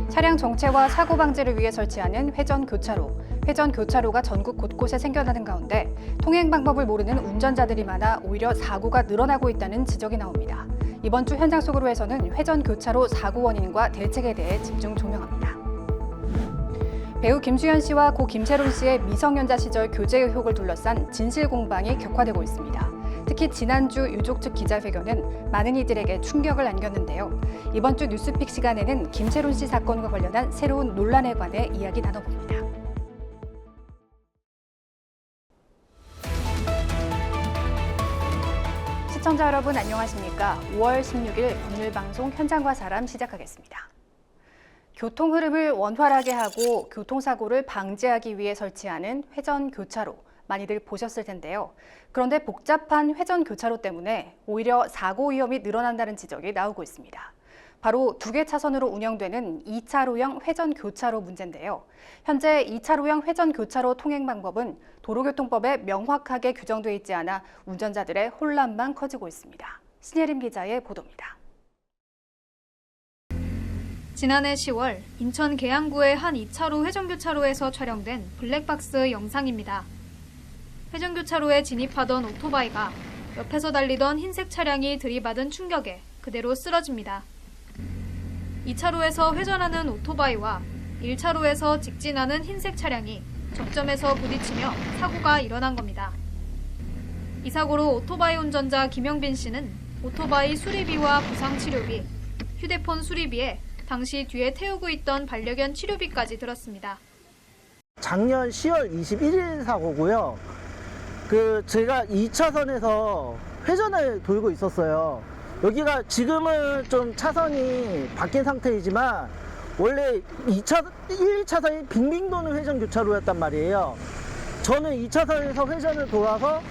차량 정체와 사고 방지를 위해 설치하는 회전교차로. 회전교차로가 전국 곳곳에 생겨나는 가운데 통행 방법을 모르는 운전자들이 많아 오히려 사고가 늘어나고 있다는 지적이 나옵니다. 이번 주 현장 속으로에서는 회전교차로 사고 원인과 대책에 대해 집중 조명합니다. 배우 김수현 씨와 고 김세론 씨의 미성년자 시절 교제 의혹을 둘러싼 진실 공방이 격화되고 있습니다. 특히 지난주 유족 측 기자회견은 많은 이들에게 충격을 안겼는데요. 이번 주 뉴스픽 시간에는 김세론 씨 사건과 관련한 새로운 논란에 관해 이야기 나눠봅니다. 시청자 여러분 안녕하십니까? 5월 16일 오늘 방송 현장과 사람 시작하겠습니다. 교통 흐름을 원활하게 하고 교통사고를 방지하기 위해 설치하는 회전교차로. 많이들 보셨을 텐데요. 그런데 복잡한 회전교차로 때문에 오히려 사고 위험이 늘어난다는 지적이 나오고 있습니다. 바로 2개 차선으로 운영되는 2차로형 회전교차로 문제인데요. 현재 2차로형 회전교차로 통행 방법은 도로교통법에 명확하게 규정돼 있지 않아 운전자들의 혼란만 커지고 있습니다. 신예림 기자의 보도입니다. 지난해 10월 인천 계양구의 한 2차로 회전교차로에서 촬영된 블랙박스 영상입니다. 회전교차로에 진입하던 오토바이가 옆에서 달리던 흰색 차량이 들이받은 충격에 그대로 쓰러집니다. 2차로에서 회전하는 오토바이와 1차로에서 직진하는 흰색 차량이 접점에서 부딪히며 사고가 일어난 겁니다. 이 사고로 오토바이 운전자 김영빈 씨는 오토바이 수리비와 부상치료비, 휴대폰 수리비에 당시 뒤에 태우고 있던 반려견 치료비까지 들었습니다. 작년 10월 21일 사고고요. 제가 2차선에서 회전을 돌고 있었어요. 여기가 지금은 좀 차선이 바뀐 상태이지만 원래 1차선이 빙빙 도는 회전교차로였단 말이에요. 저는 2차선에서 회전을 돌아서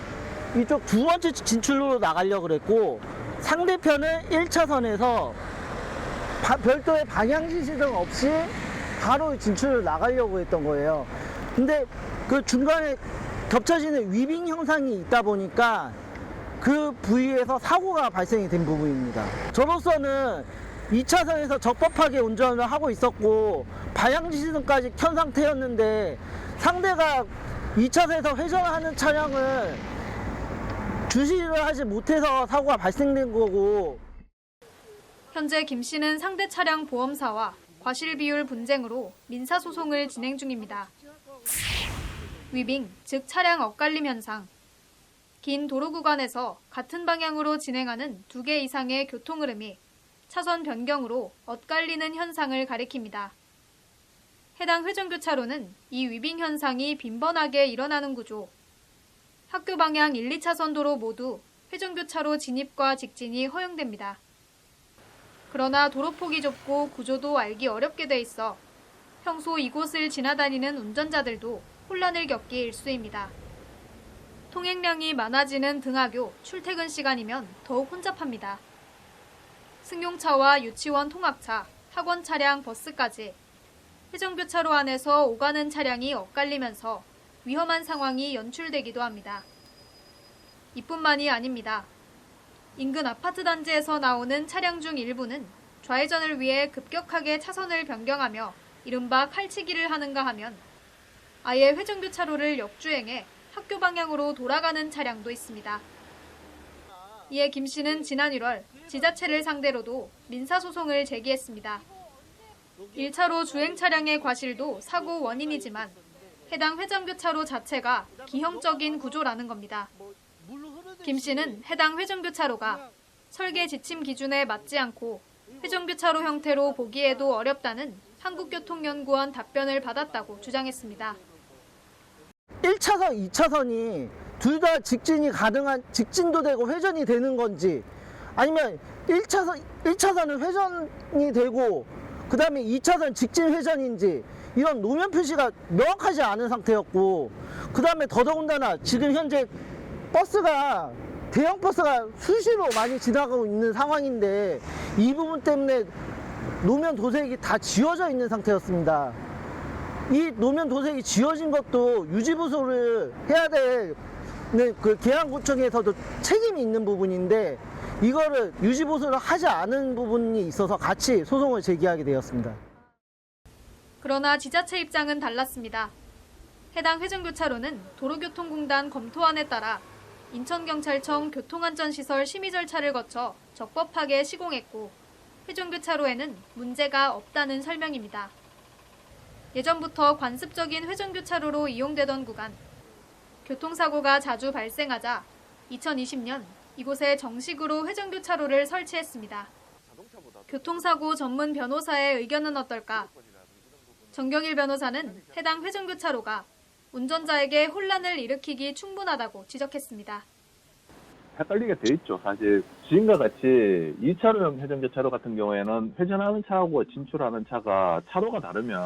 이쪽 두 번째 진출로로 나가려고 그랬고 상대편은 1차선에서 별도의 방향지시등 없이 바로 진출을 나가려고 했던 거예요. 근데 그 중간에 겹쳐지는 위빙 현상이 있다 보니까 그 부위에서 사고가 발생이 된 부분입니다. 저로서는 2차선에서 적법하게 운전을 하고 있었고 방향지시등까지 켠 상태였는데 상대가 2차선에서 회전하는 차량을 주시를 하지 못해서 사고가 발생된 거고. 현재 김 씨는 상대 차량 보험사와 과실 비율 분쟁으로 민사소송을 진행 중입니다. 위빙, 즉 차량 엇갈림 현상. 긴 도로 구간에서 같은 방향으로 진행하는 2개 이상의 교통 흐름이 차선 변경으로 엇갈리는 현상을 가리킵니다. 해당 회전교차로는 이 위빙 현상이 빈번하게 일어나는 구조. 학교 방향 1, 2차선 도로 모두 회전교차로 진입과 직진이 허용됩니다. 그러나 도로폭이 좁고 구조도 알기 어렵게 돼 있어 평소 이곳을 지나다니는 운전자들도 혼란을 겪기 일쑤입니다. 통행량이 많아지는 등하교, 출퇴근 시간이면 더욱 혼잡합니다. 승용차와 유치원 통학차, 학원 차량, 버스까지 회전교차로 안에서 오가는 차량이 엇갈리면서 위험한 상황이 연출되기도 합니다. 이뿐만이 아닙니다. 인근 아파트 단지에서 나오는 차량 중 일부는 좌회전을 위해 급격하게 차선을 변경하며 이른바 칼치기를 하는가 하면 아예 회전교차로를 역주행해 학교 방향으로 돌아가는 차량도 있습니다. 이에 김 씨는 지난 1월 지자체를 상대로도 민사소송을 제기했습니다. 1차로 주행 차량의 과실도 사고 원인이지만 해당 회전교차로 자체가 기형적인 구조라는 겁니다. 김 씨는 해당 회전교차로가 설계 지침 기준에 맞지 않고 회전교차로 형태로 보기에도 어렵다는 한국교통연구원 답변을 받았다고 주장했습니다. 1차선, 2차선이 둘 다 직진이 가능한, 직진도 되고 회전이 되는 건지 아니면 1차선은 회전이 되고 그 다음에 2차선 직진 회전인지 이런 노면 표시가 명확하지 않은 상태였고 그 다음에 더더군다나 지금 현재 대형 버스가 수시로 많이 지나가고 있는 상황인데 이 부분 때문에 노면 도색이 다 지워져 있는 상태였습니다. 이 노면 도색이 지워진 것도 유지보수를 해야 될 그 계양구청에서도 책임이 있는 부분인데 이거를 유지보수를 하지 않은 부분이 있어서 같이 소송을 제기하게 되었습니다. 그러나 지자체 입장은 달랐습니다. 해당 회전교차로는 도로교통공단 검토안에 따라 인천경찰청 교통안전시설 심의 절차를 거쳐 적법하게 시공했고 회전교차로에는 문제가 없다는 설명입니다. 예전부터 관습적인 회전교차로로 이용되던 구간. 교통사고가 자주 발생하자 2020년 이곳에 정식으로 회전교차로를 설치했습니다. 교통사고 전문 변호사의 의견은 어떨까? 정경일 변호사는 해당 회전교차로가 운전자에게 혼란을 일으키기 충분하다고 지적했습니다. 헷갈리게 돼 있죠. 사실 지금과 같이 2차로형 회전교차로 같은 경우에는 회전하는 차하고 진출하는 차가 차로가 다르면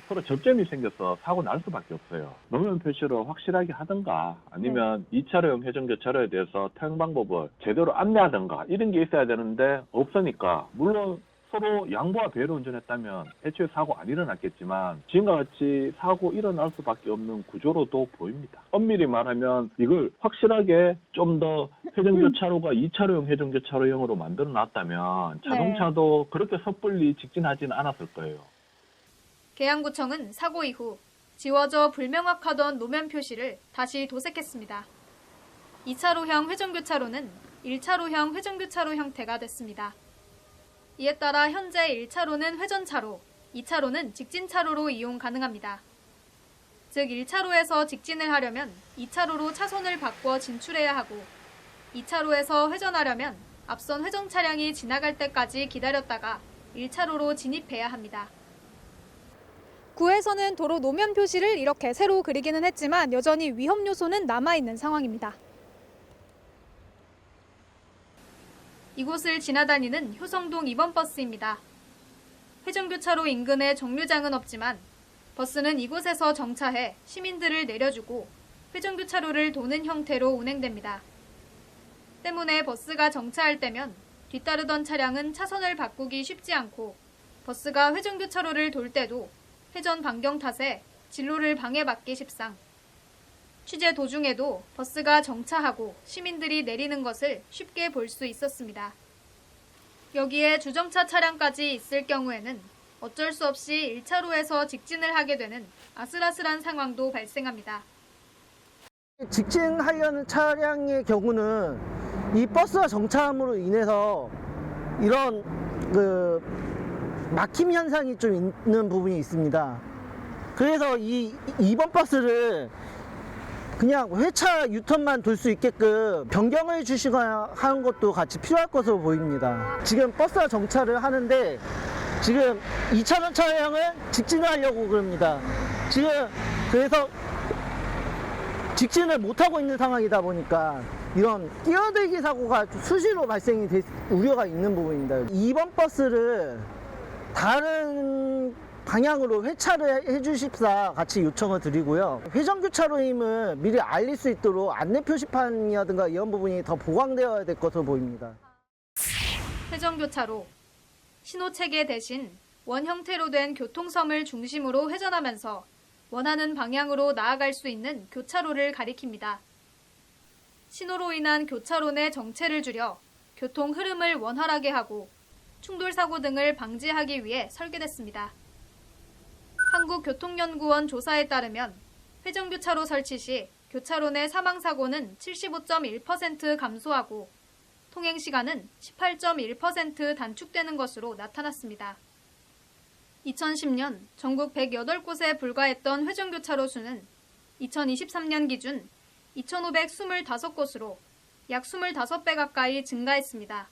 서로 접점이 생겨서 사고 날 수밖에 없어요. 노면 표시로 확실하게 하든가 아니면 2차로형 회전교차로에 대해서 통행 방법을 제대로 안내하든가 이런 게 있어야 되는데 없으니까 물론 서로 양보와 배려로 운전했다면 애초에 사고 안 일어났겠지만 지금과 같이 사고 일어날 수밖에 없는 구조로도 보입니다. 엄밀히 말하면 이걸 확실하게 좀 더 회전교차로가 2차로형 회전교차로형으로 만들어 놨다면 자동차도 그렇게 섣불리 직진하지는 않았을 거예요. 계양구청은 사고 이후 지워져 불명확하던 노면 표시를 다시 도색했습니다. 2차로형 회전교차로는 1차로형 회전교차로 형태가 됐습니다. 이에 따라 현재 1차로는 회전차로, 2차로는 직진차로로 이용 가능합니다. 즉 1차로에서 직진을 하려면 2차로로 차선을 바꿔 진출해야 하고 2차로에서 회전하려면 앞선 회전 차량이 지나갈 때까지 기다렸다가 1차로로 진입해야 합니다. 구에서는 도로 노면 표시를 이렇게 새로 그리기는 했지만 여전히 위험 요소는 남아있는 상황입니다. 이곳을 지나다니는 효성동 2번 버스입니다. 회전교차로 인근에 정류장은 없지만 버스는 이곳에서 정차해 시민들을 내려주고 회전교차로를 도는 형태로 운행됩니다. 때문에 버스가 정차할 때면 뒤따르던 차량은 차선을 바꾸기 쉽지 않고 버스가 회전교차로를 돌 때도 회전 반경 탓에 진로를 방해받기 십상. 취재 도중에도 버스가 정차하고 시민들이 내리는 것을 쉽게 볼 수 있었습니다. 여기에 주정차 차량까지 있을 경우에는 어쩔 수 없이 1차로에서 직진을 하게 되는 아슬아슬한 상황도 발생합니다. 직진하려는 차량의 경우는 이 버스가 정차함으로 인해서 이런 막힘 현상이 좀 있는 부분이 있습니다. 그래서 이 2번 버스를 그냥 회차 유턴만 돌 수 있게끔 변경을 주시거나 하는 것도 같이 필요할 것으로 보입니다. 지금 버스가 정차를 하는데 지금 2차선 차량을 직진하려고 그럽니다. 지금 그래서 직진을 못하고 있는 상황이다 보니까 이런 끼어들기 사고가 수시로 발생이 될 우려가 있는 부분입니다. 2번 버스를 다른 방향으로 회차를 해주십사 같이 요청을 드리고요. 회전교차로임을 미리 알릴 수 있도록 안내 표시판이라든가 이런 부분이 더 보강되어야 될 것으로 보입니다. 회전교차로, 신호체계 대신 원 형태로 된 교통섬을 중심으로 회전하면서 원하는 방향으로 나아갈 수 있는 교차로를 가리킵니다. 신호로 인한 교차로 내 정체를 줄여 교통 흐름을 원활하게 하고 충돌사고 등을 방지하기 위해 설계됐습니다. 한국교통연구원 조사에 따르면 회전교차로 설치 시 교차로 내 사망사고는 75.1% 감소하고 통행시간은 18.1% 단축되는 것으로 나타났습니다. 2010년 전국 108곳에 불과했던 회전교차로 수는 2023년 기준 2,525곳으로 약 25배 가까이 증가했습니다.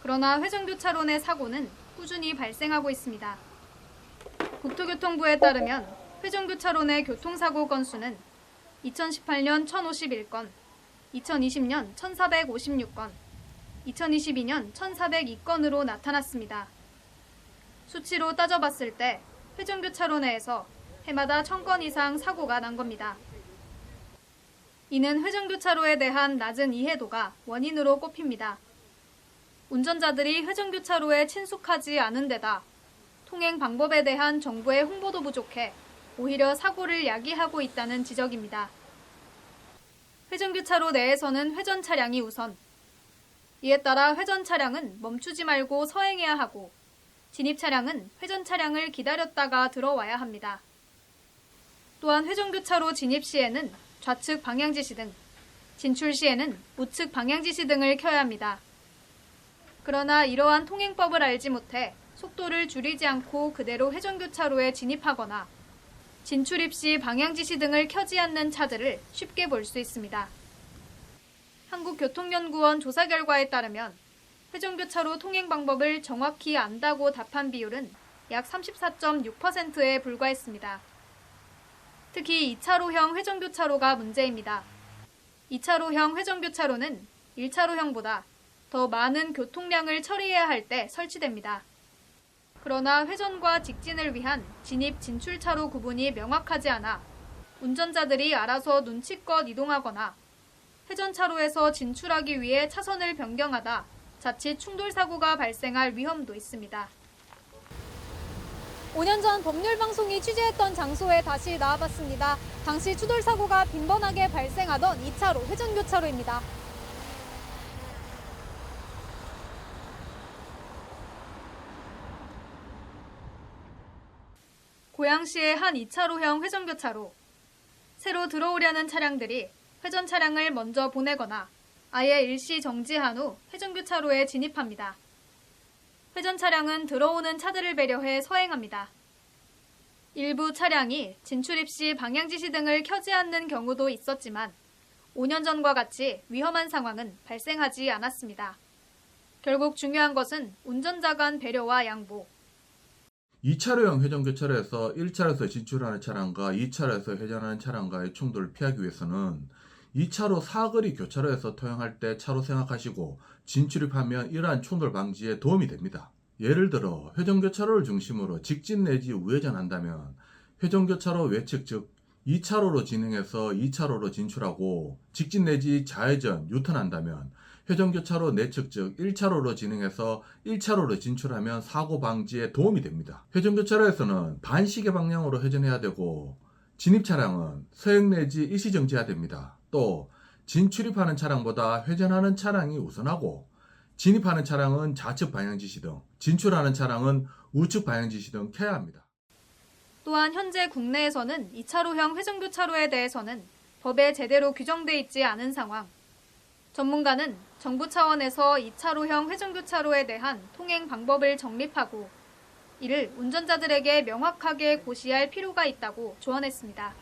그러나 회전교차로 내 사고는 꾸준히 발생하고 있습니다. 국토교통부에 따르면 회전교차로 내 교통사고 건수는 2018년 1,051건, 2020년 1,456건, 2022년 1,402건으로 나타났습니다. 수치로 따져봤을 때 회전교차로 내에서 해마다 1,000건 이상 사고가 난 겁니다. 이는 회전교차로에 대한 낮은 이해도가 원인으로 꼽힙니다. 운전자들이 회전교차로에 친숙하지 않은 데다 통행 방법에 대한 정부의 홍보도 부족해 오히려 사고를 야기하고 있다는 지적입니다. 회전교차로 내에서는 회전 차량이 우선. 이에 따라 회전 차량은 멈추지 말고 서행해야 하고 진입 차량은 회전 차량을 기다렸다가 들어와야 합니다. 또한 회전교차로 진입 시에는 좌측 방향지시 등, 진출 시에는 우측 방향지시 등을 켜야 합니다. 그러나 이러한 통행법을 알지 못해 속도를 줄이지 않고 그대로 회전교차로에 진입하거나 진출입 시 방향지시 등을 켜지 않는 차들을 쉽게 볼 수 있습니다. 한국교통연구원 조사 결과에 따르면 회전교차로 통행 방법을 정확히 안다고 답한 비율은 약 34.6%에 불과했습니다. 특히 2차로형 회전교차로가 문제입니다. 2차로형 회전교차로는 1차로형보다 더 많은 교통량을 처리해야 할 때 설치됩니다. 그러나 회전과 직진을 위한 진입, 진출차로 구분이 명확하지 않아 운전자들이 알아서 눈치껏 이동하거나 회전차로에서 진출하기 위해 차선을 변경하다 자칫 충돌 사고가 발생할 위험도 있습니다. 5년 전 법률방송이 취재했던 장소에 다시 나와봤습니다. 당시 추돌 사고가 빈번하게 발생하던 2차로 회전교차로입니다. 고양시의 한 2차로형 회전교차로. 새로 들어오려는 차량들이 회전 차량을 먼저 보내거나 아예 일시 정지한 후 회전교차로에 진입합니다. 회전 차량은 들어오는 차들을 배려해 서행합니다. 일부 차량이 진출입 시 방향지시 등을 켜지 않는 경우도 있었지만 5년 전과 같이 위험한 상황은 발생하지 않았습니다. 결국 중요한 것은 운전자 간 배려와 양보. 2차로형 회전교차로에서 1차로에서 진출하는 차량과 2차로에서 회전하는 차량과의 충돌을 피하기 위해서는 2차로 사거리 교차로에서 통행할 때 차로 생각하시고 진출입하면 이러한 충돌 방지에 도움이 됩니다. 예를 들어 회전교차로를 중심으로 직진 내지 우회전한다면 회전교차로 외측 즉 2차로로 진행해서 2차로로 진출하고 직진 내지 좌회전 유턴한다면 회전교차로 내측 즉 1차로로 진행해서 1차로로 진출하면 사고 방지에 도움이 됩니다. 회전교차로에서는 반시계 방향으로 회전해야 되고 진입 차량은 서행 내지 일시정지해야 됩니다. 또 진출입하는 차량보다 회전하는 차량이 우선하고 진입하는 차량은 좌측 방향지시 등 진출하는 차량은 우측 방향지시 등 켜야 합니다. 또한 현재 국내에서는 2차로형 회전교차로에 대해서는 법에 제대로 규정돼 있지 않은 상황. 전문가는 정부 차원에서 2차로형 회전교차로에 대한 통행 방법을 정립하고 이를 운전자들에게 명확하게 고시할 필요가 있다고 조언했습니다.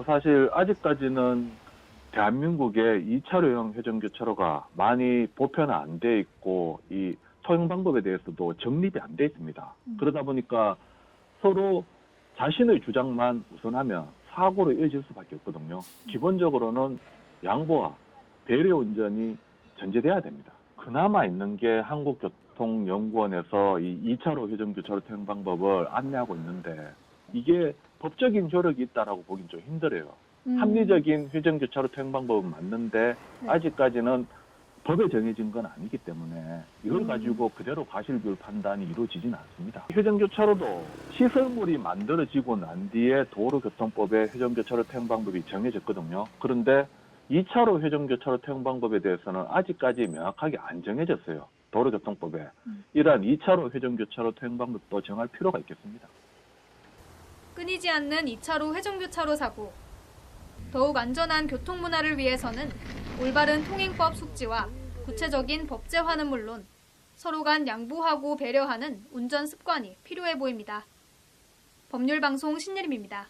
사실 아직까지는 대한민국의 2차로형 회전교차로가 많이 보편화 안 돼 있고 이 통행 방법에 대해서도 정립이 안 돼 있습니다. 그러다 보니까 서로 자신의 주장만 우선하면 사고로 이어질 수밖에 없거든요. 기본적으로는 양보와 배려 운전이 전제돼야 됩니다. 그나마 있는 게 한국교통연구원에서 이 2차로 회전교차로 통행 방법을 안내하고 있는데 이게 법적인 조력이 있다라고 보긴 좀 힘들어요. 합리적인 회전교차로 통행 방법은 맞는데 아직까지는 법에 정해진 건 아니기 때문에 이걸 가지고 그대로 과실비율 판단이 이루어지지는 않습니다. 회전교차로도 시설물이 만들어지고 난 뒤에 도로교통법에 회전교차로 통행 방법이 정해졌거든요. 그런데 2차로 회전교차로 통행 방법에 대해서는 아직까지 명확하게 안 정해졌어요. 도로교통법에. 이러한 2차로 회전교차로 통행 방법도 정할 필요가 있겠습니다. 끊이지 않는 2차로 회전교차로 사고. 더욱 안전한 교통문화를 위해서는 올바른 통행법 숙지와 구체적인 법제화는 물론 서로 간 양보하고 배려하는 운전 습관이 필요해 보입니다. 법률방송 신예림입니다.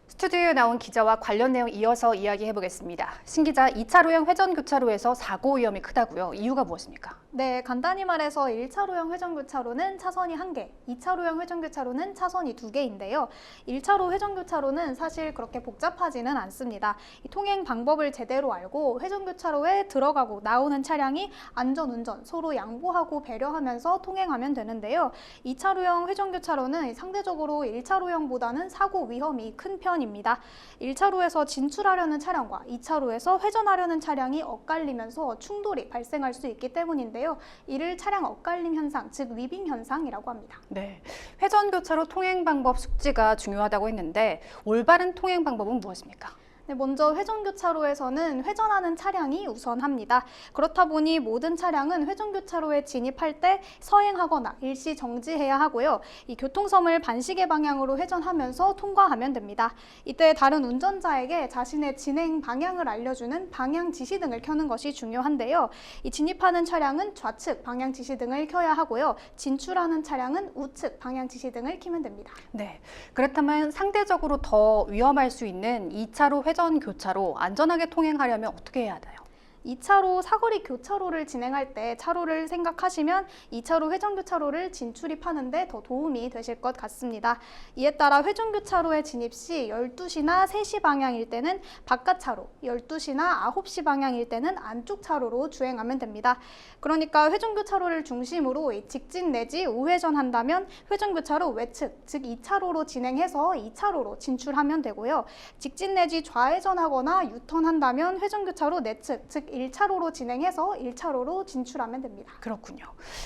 스튜디오에 나온 기자와 관련 내용 이어서 이야기해보겠습니다. 신 기자, 2차로형 회전교차로에서 사고 위험이 크다고요. 이유가 무엇입니까? 네, 간단히 말해서 1차로형 회전교차로는 차선이 1개, 2차로형 회전교차로는 차선이 2개인데요. 1차로 회전교차로는 사실 그렇게 복잡하지는 않습니다. 이 통행 방법을 제대로 알고 회전교차로에 들어가고 나오는 차량이 안전운전, 서로 양보하고 배려하면서 통행하면 되는데요. 2차로형 회전교차로는 상대적으로 1차로형보다는 사고 위험이 큰 편입니다. 1차로에서 진출하려는 차량과 2차로에서 회전하려는 차량이 엇갈리면서 충돌이 발생할 수 있기 때문인데요. 이를 차량 엇갈림 현상, 즉 위빙 현상이라고 합니다. 네, 회전교차로 통행 방법 숙지가 중요하다고 했는데 올바른 통행 방법은 무엇입니까? 네, 먼저 회전교차로에서는 회전하는 차량이 우선합니다. 그렇다 보니 모든 차량은 회전교차로에 진입할 때 서행하거나 일시 정지해야 하고요. 이 교통섬을 반시계 방향으로 회전하면서 통과하면 됩니다. 이때 다른 운전자에게 자신의 진행 방향을 알려주는 방향 지시등을 켜는 것이 중요한데요. 이 진입하는 차량은 좌측 방향 지시등을 켜야 하고요. 진출하는 차량은 우측 방향 지시등을 켜면 됩니다. 네, 그렇다면 상대적으로 더 위험할 수 있는 2차로 회전 교차로 안전하게 통행하려면 어떻게 해야 하나요? 2차로 사거리 교차로를 진행할 때 차로를 생각하시면 2차로 회전교차로를 진출입하는 데 더 도움이 되실 것 같습니다. 이에 따라 회전교차로에 진입 시 12시나 3시 방향일 때는 바깥 차로, 12시나 9시 방향일 때는 안쪽 차로로 주행하면 됩니다. 그러니까 회전교차로를 중심으로 직진 내지 우회전한다면 회전교차로 외측, 즉 2차로로 진행해서 2차로로 진출하면 되고요. 직진 내지 좌회전하거나 유턴한다면 회전교차로 내측, 즉 1차로로 진행해서 1차로로 진출하면 됩니다. 그렇군요.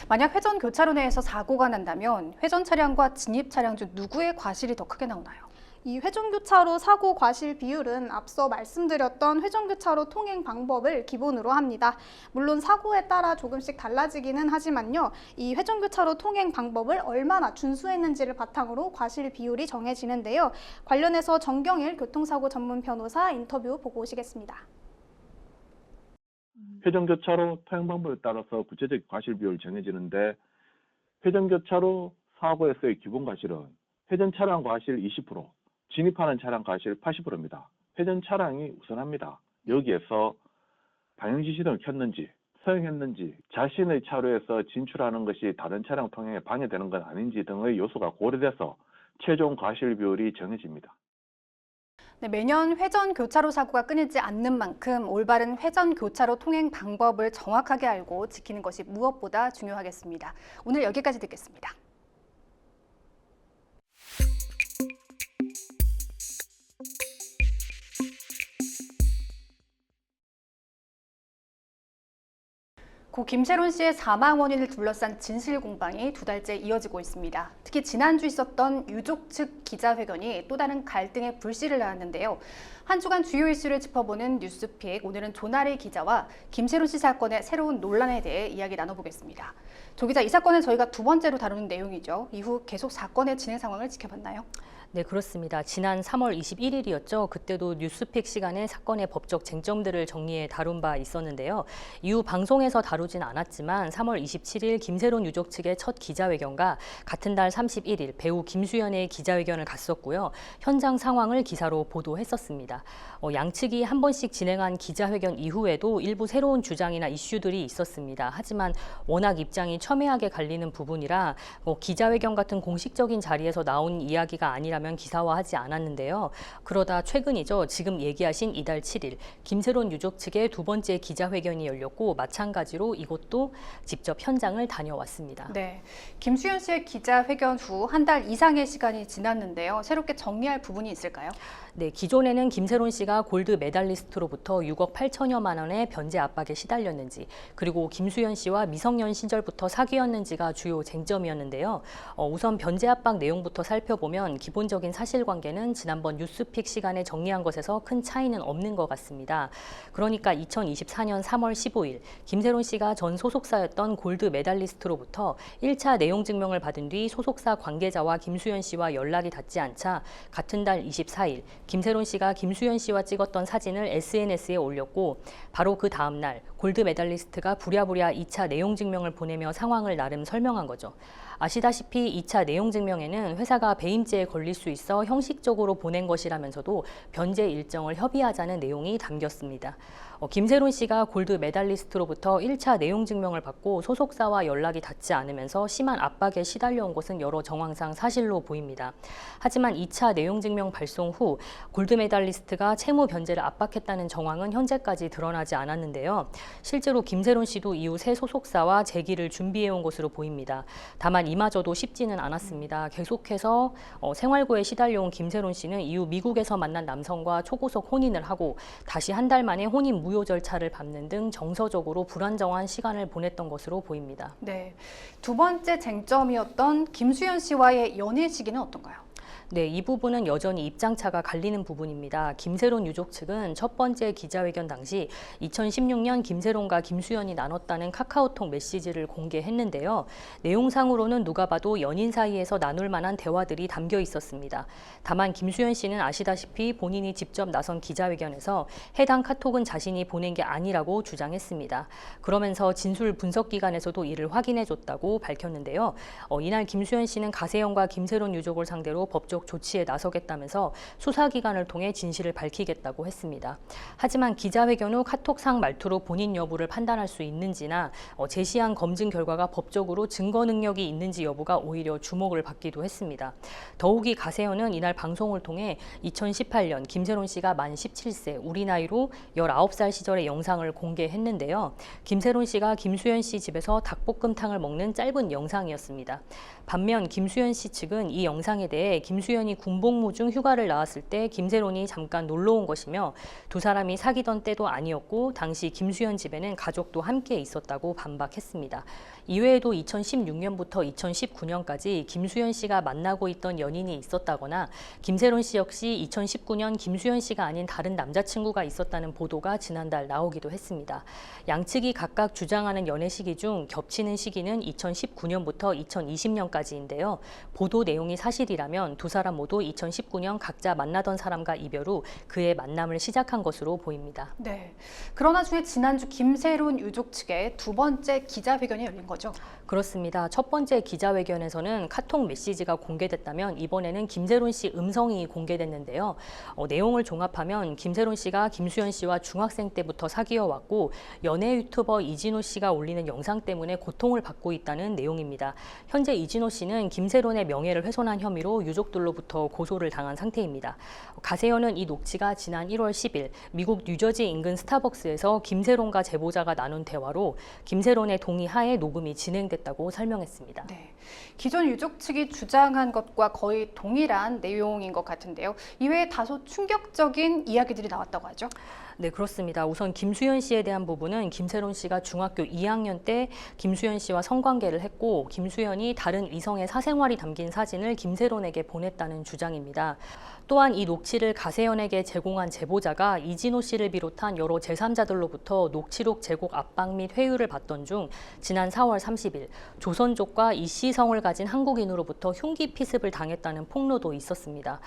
만약 회전 교차로 내에서 사고가 난다면 회전 차량과 진입 차량 중 누구의 과실이 더 크게 나오나요? 이 회전교차로 사고 과실 비율은 앞서 말씀드렸던 회전교차로 통행 방법을 기본으로 합니다. 물론 사고에 따라 조금씩 달라지기는 하지만요. 이 회전교차로 통행 방법을 얼마나 준수했는지를 바탕으로 과실 비율이 정해지는데요. 관련해서 정경일 교통사고 전문 변호사 인터뷰 보고 오시겠습니다. 회전교차로 통행 방법에 따라서 구체적 과실 비율이 정해지는데 회전교차로 사고에서의 기본 과실은 회전 차량 과실 20%, 진입하는 차량 과실 80%입니다. 회전 차량이 우선합니다. 여기에서 방향지시등을 켰는지, 서행했는지, 자신의 차로에서 진출하는 것이 다른 차량 통행에 방해되는 건 아닌지 등의 요소가 고려돼서 최종 과실 비율이 정해집니다. 네, 매년 회전 교차로 사고가 끊이지 않는 만큼 올바른 회전 교차로 통행 방법을 정확하게 알고 지키는 것이 무엇보다 중요하겠습니다. 오늘 여기까지 듣겠습니다. 고 김세론 씨의 사망 원인을 둘러싼 진실 공방이 2달째 이어지고 있습니다. 특히 지난주 있었던 유족 측 기자회견이 또 다른 갈등의 불씨를 낳았는데요. 한 주간 주요 이슈를 짚어보는 뉴스픽, 오늘은 조나리 기자와 김세론 씨 사건의 새로운 논란에 대해 이야기 나눠보겠습니다. 조 기자, 이 사건은 저희가 2번째로 다루는 내용이죠. 이후 계속 사건의 진행 상황을 지켜봤나요? 네, 그렇습니다. 지난 3월 21일이었죠. 그때도 뉴스픽 시간에 사건의 법적 쟁점들을 정리해 다룬 바 있었는데요. 이후 방송에서 다루진 않았지만 3월 27일 김세론 유족 측의 첫 기자회견과 같은 달 31일 배우 김수현의 기자회견을 갔었고요. 현장 상황을 기사로 보도했었습니다. 양측이 한 번씩 진행한 기자회견 이후에도 일부 새로운 주장이나 이슈들이 있었습니다. 하지만 워낙 입장이 첨예하게 갈리는 부분이라 기자회견 같은 공식적인 자리에서 나온 이야기가 아니라면 기사화하지 않았는데요. 그러다 최근이죠. 지금 얘기하신 이달 7일 김세론 유족 측의 2번째 기자회견이 열렸고 마찬가지로 이곳도 직접 현장을 다녀왔습니다. 네, 김수현 씨의 기자회견 후 한 달 이상의 시간이 지났는데요. 새롭게 정리할 부분이 있을까요? 네, 기존에는 김세론 씨가 골드 메달리스트로부터 6억 8천여만 원의 변제 압박에 시달렸는지, 그리고 김수현 씨와 미성년 시절부터 사귀었는지가 주요 쟁점이었는데요. 우선 변제 압박 내용부터 살펴보면 기본적인 사실관계는 지난번 뉴스픽 시간에 정리한 것에서 큰 차이는 없는 것 같습니다. 그러니까 2024년 3월 15일 김세론 씨가 전 소속사였던 골드 메달리스트로부터 1차 내용 증명을 받은 뒤 소속사 관계자와 김수현 씨와 연락이 닿지 않자 같은 달 24일 김세론 씨가 김수현 씨와 찍었던 사진을 SNS에 올렸고 바로 그 다음 날 골드 메달리스트가 부랴부랴 2차 내용 증명을 보내며 상황을 나름 설명한 거죠. 아시다시피 2차 내용 증명에는 회사가 배임죄에 걸릴 수 있어 형식적으로 보낸 것이라면서도 변제 일정을 협의하자는 내용이 담겼습니다. 김세론 씨가 골드 메달리스트로부터 1차 내용 증명을 받고 소속사와 연락이 닿지 않으면서 심한 압박에 시달려온 것은 여러 정황상 사실로 보입니다. 하지만 2차 내용 증명 발송 후 골드 메달리스트가 채무 변제를 압박했다는 정황은 현재까지 드러나지 않았는데요. 실제로 김세론 씨도 이후 새 소속사와 재기를 준비해온 것으로 보입니다. 다만 이마저도 쉽지는 않았습니다. 계속해서 생활고에 시달려온 김세론 씨는 이후 미국에서 만난 남성과 초고속 혼인을 하고 다시 한 달 만에 혼인 무효 절차를 밟는 등 정서적으로 불안정한 시간을 보냈던 것으로 보입니다. 네, 2번째 쟁점이었던 김수현 씨와의 연애 시기는 어떤가요? 네, 이 부분은 여전히 입장차가 갈리는 부분입니다. 김세론 유족 측은 첫 번째 기자회견 당시 2016년 김세론과 김수현이 나눴다는 카카오톡 메시지를 공개했는데요. 내용상으로는 누가 봐도 연인 사이에서 나눌 만한 대화들이 담겨 있었습니다. 다만 김수현 씨는 아시다시피 본인이 직접 나선 기자회견에서 해당 카톡은 자신이 보낸 게 아니라고 주장했습니다. 그러면서 진술 분석기관에서도 이를 확인해줬다고 밝혔는데요. 이날 김수현 씨는 가세현과 김세론 유족을 상대로 법적 조치에 나서겠다면서 수사기관을 통해 진실을 밝히겠다고 했습니다. 하지만 기자회견 후 카톡상 말투로 본인 여부를 판단할 수 있는지나 제시한 검증 결과가 법적으로 증거 능력이 있는지 여부가 오히려 주목을 받기도 했습니다. 더욱이 가세현은 이날 방송을 통해 2018년 김세론 씨가 만 17세, 우리 나이로 19살 시절의 영상을 공개했는데요. 김세론 씨가 김수현 씨 집에서 닭볶음탕을 먹는 짧은 영상이었습니다. 반면 김수현 씨 측은 이 영상에 대해 김수현이 군복무 중 휴가를 나왔을 때 김세론이 잠깐 놀러 온 것이며 두 사람이 사귀던 때도 아니었고 당시 김수현 집에는 가족도 함께 있었다고 반박했습니다. 이외에도 2016년부터 2019년까지 김수현 씨가 만나고 있던 연인이 있었다거나 김세론 씨 역시 2019년 김수현 씨가 아닌 다른 남자친구가 있었다는 보도가 지난달 나오기도 했습니다. 양측이 각각 주장하는 연애 시기 중 겹치는 시기는 2019년부터 2020년까지인데요. 보도 내용이 사실이라면 두 사람 모두 2019년 각자 만나던 사람과 이별 후 그의 만남을 시작한 것으로 보입니다. 네. 그러나 중에 지난주 김세론 유족 측의 두 번째 기자회견이 열린 거죠. 그렇습니다. 첫 번째 기자회견에서는 카톡 메시지가 공개됐다면 이번에는 김세론 씨 음성이 공개됐는데요. 내용을 종합하면 김세론 씨가 김수현 씨와 중학생 때부터 사귀어 왔고 연예 유튜버 이진호 씨가 올리는 영상 때문에 고통을 받고 있다는 내용입니다. 현재 이진호 씨는 김세론의 명예를 훼손한 혐의로 유족들로부터 고소를 당한 상태입니다. 가세현은 이 녹취가 지난 1월 10일 미국 뉴저지 인근 스타벅스에서 김세론과 제보자가 나눈 대화로 김세론의 동의 하에 녹음이 진행됐다고 설명했습니다. 네. 기존 유족 측이 주장한 것과 거의 동일한 내용인 것 같은데요. 이외에 다소 충격적인 이야기들이 나왔다고 하죠. 네, 그렇습니다. 우선 김수현 씨에 대한 부분은 김세론 씨가 중학교 2학년 때 김수현 씨와 성관계를 했고 김수현이 다른 이성의 사생활이 담긴 사진을 김세론에게 보냈다는 주장입니다. 또한 이 녹취를 가세현에게 제공한 제보자가 이진호 씨를 비롯한 여러 제3자들로부터 녹취록 제공 압박 및 회유를 받던 중 지난 4월 30일 조선족과 이씨 성을 가진 한국인으로부터 흉기 피습을 당했다는 폭로도 있었습니다.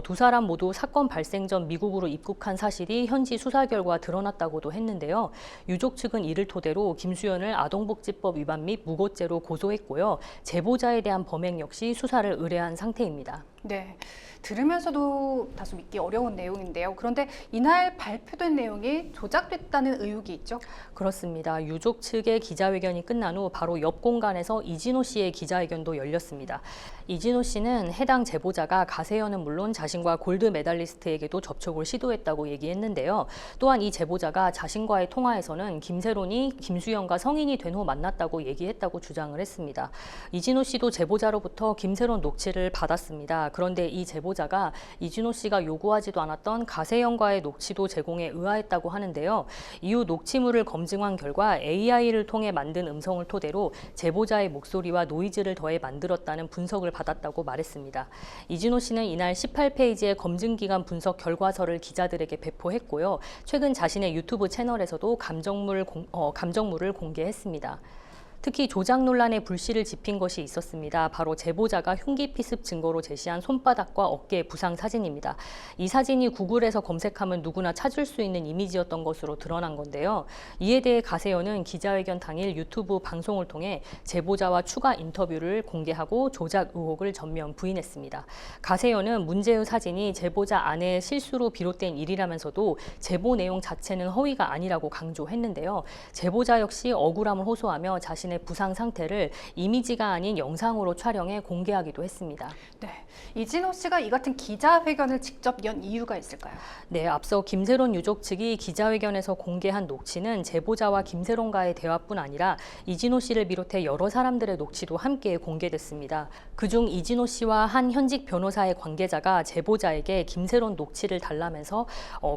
두 사람 모두 사건 발생 전 미국으로 입국한 사실이 현지 수사 결과 드러났다고도 했는데요. 유족 측은 이를 토대로 김수현을 아동복지법 위반 및 무고죄로 고소했고요. 제보자에 대한 범행 역시 수사를 의뢰한 상태입니다. 네. 들으면서도 다소 믿기 어려운 내용인데요. 그런데 이날 발표된 내용이 조작됐다는 의혹이 있죠? 그렇습니다. 유족 측의 기자회견이 끝난 후 바로 옆 공간에서 이진호 씨의 기자회견도 열렸습니다. 이진호 씨는 해당 제보자가 가세현은 물론 자신과 골드 메달리스트에게도 접촉을 시도했다고 얘기했는데요. 또한 이 제보자가 자신과의 통화에서는 김세론이 김수현과 성인이 된 후 만났다고 얘기했다고 주장을 했습니다. 이진호 씨도 제보자로부터 김세론 녹취를 받았습니다. 그런데 이 제보자가 이진호 씨가 요구하지도 않았던 가세현과의 녹취도 제공에 의아했다고 하는데요. 이후 녹취물을 검증한 결과 AI를 통해 만든 음성을 토대로 제보자의 목소리와 노이즈를 더해 만들었다는 분석을 받았다고 말했습니다. 이진호 씨는 이날 18페이지의 검증기관 분석 결과서를 기자들에게 배포했고요. 최근 자신의 유튜브 채널에서도 감정물을 공개했습니다. 특히 조작 논란에 불씨를 지핀 것이 있었습니다. 바로 제보자가 흉기 피습 증거로 제시한 손바닥과 어깨 부상 사진입니다. 이 사진이 구글에서 검색하면 누구나 찾을 수 있는 이미지였던 것으로 드러난 건데요. 이에 대해 가세현은 기자회견 당일 유튜브 방송을 통해 제보자와 추가 인터뷰를 공개하고 조작 의혹을 전면 부인했습니다. 가세현은 문제의 사진이 제보자 아내의 실수로 비롯된 일이라면서도 제보 내용 자체는 허위가 아니라고 강조했는데요. 제보자 역시 억울함을 호소하며 자신의 부상 상태를 이미지가 아닌 영상으로 촬영해 공개하기도 했습니다. 네, 이진호 씨가 이 같은 기자회견을 직접 연 이유가 있을까요? 네, 앞서 김세론 유족 측이 기자회견에서 공개한 녹취는 제보자와 김세론과의 대화뿐 아니라 이진호 씨를 비롯해 여러 사람들의 녹취도 함께 공개됐습니다. 그중 이진호 씨와 한 현직 변호사의 관계자가 제보자에게 김세론 녹취를 달라면서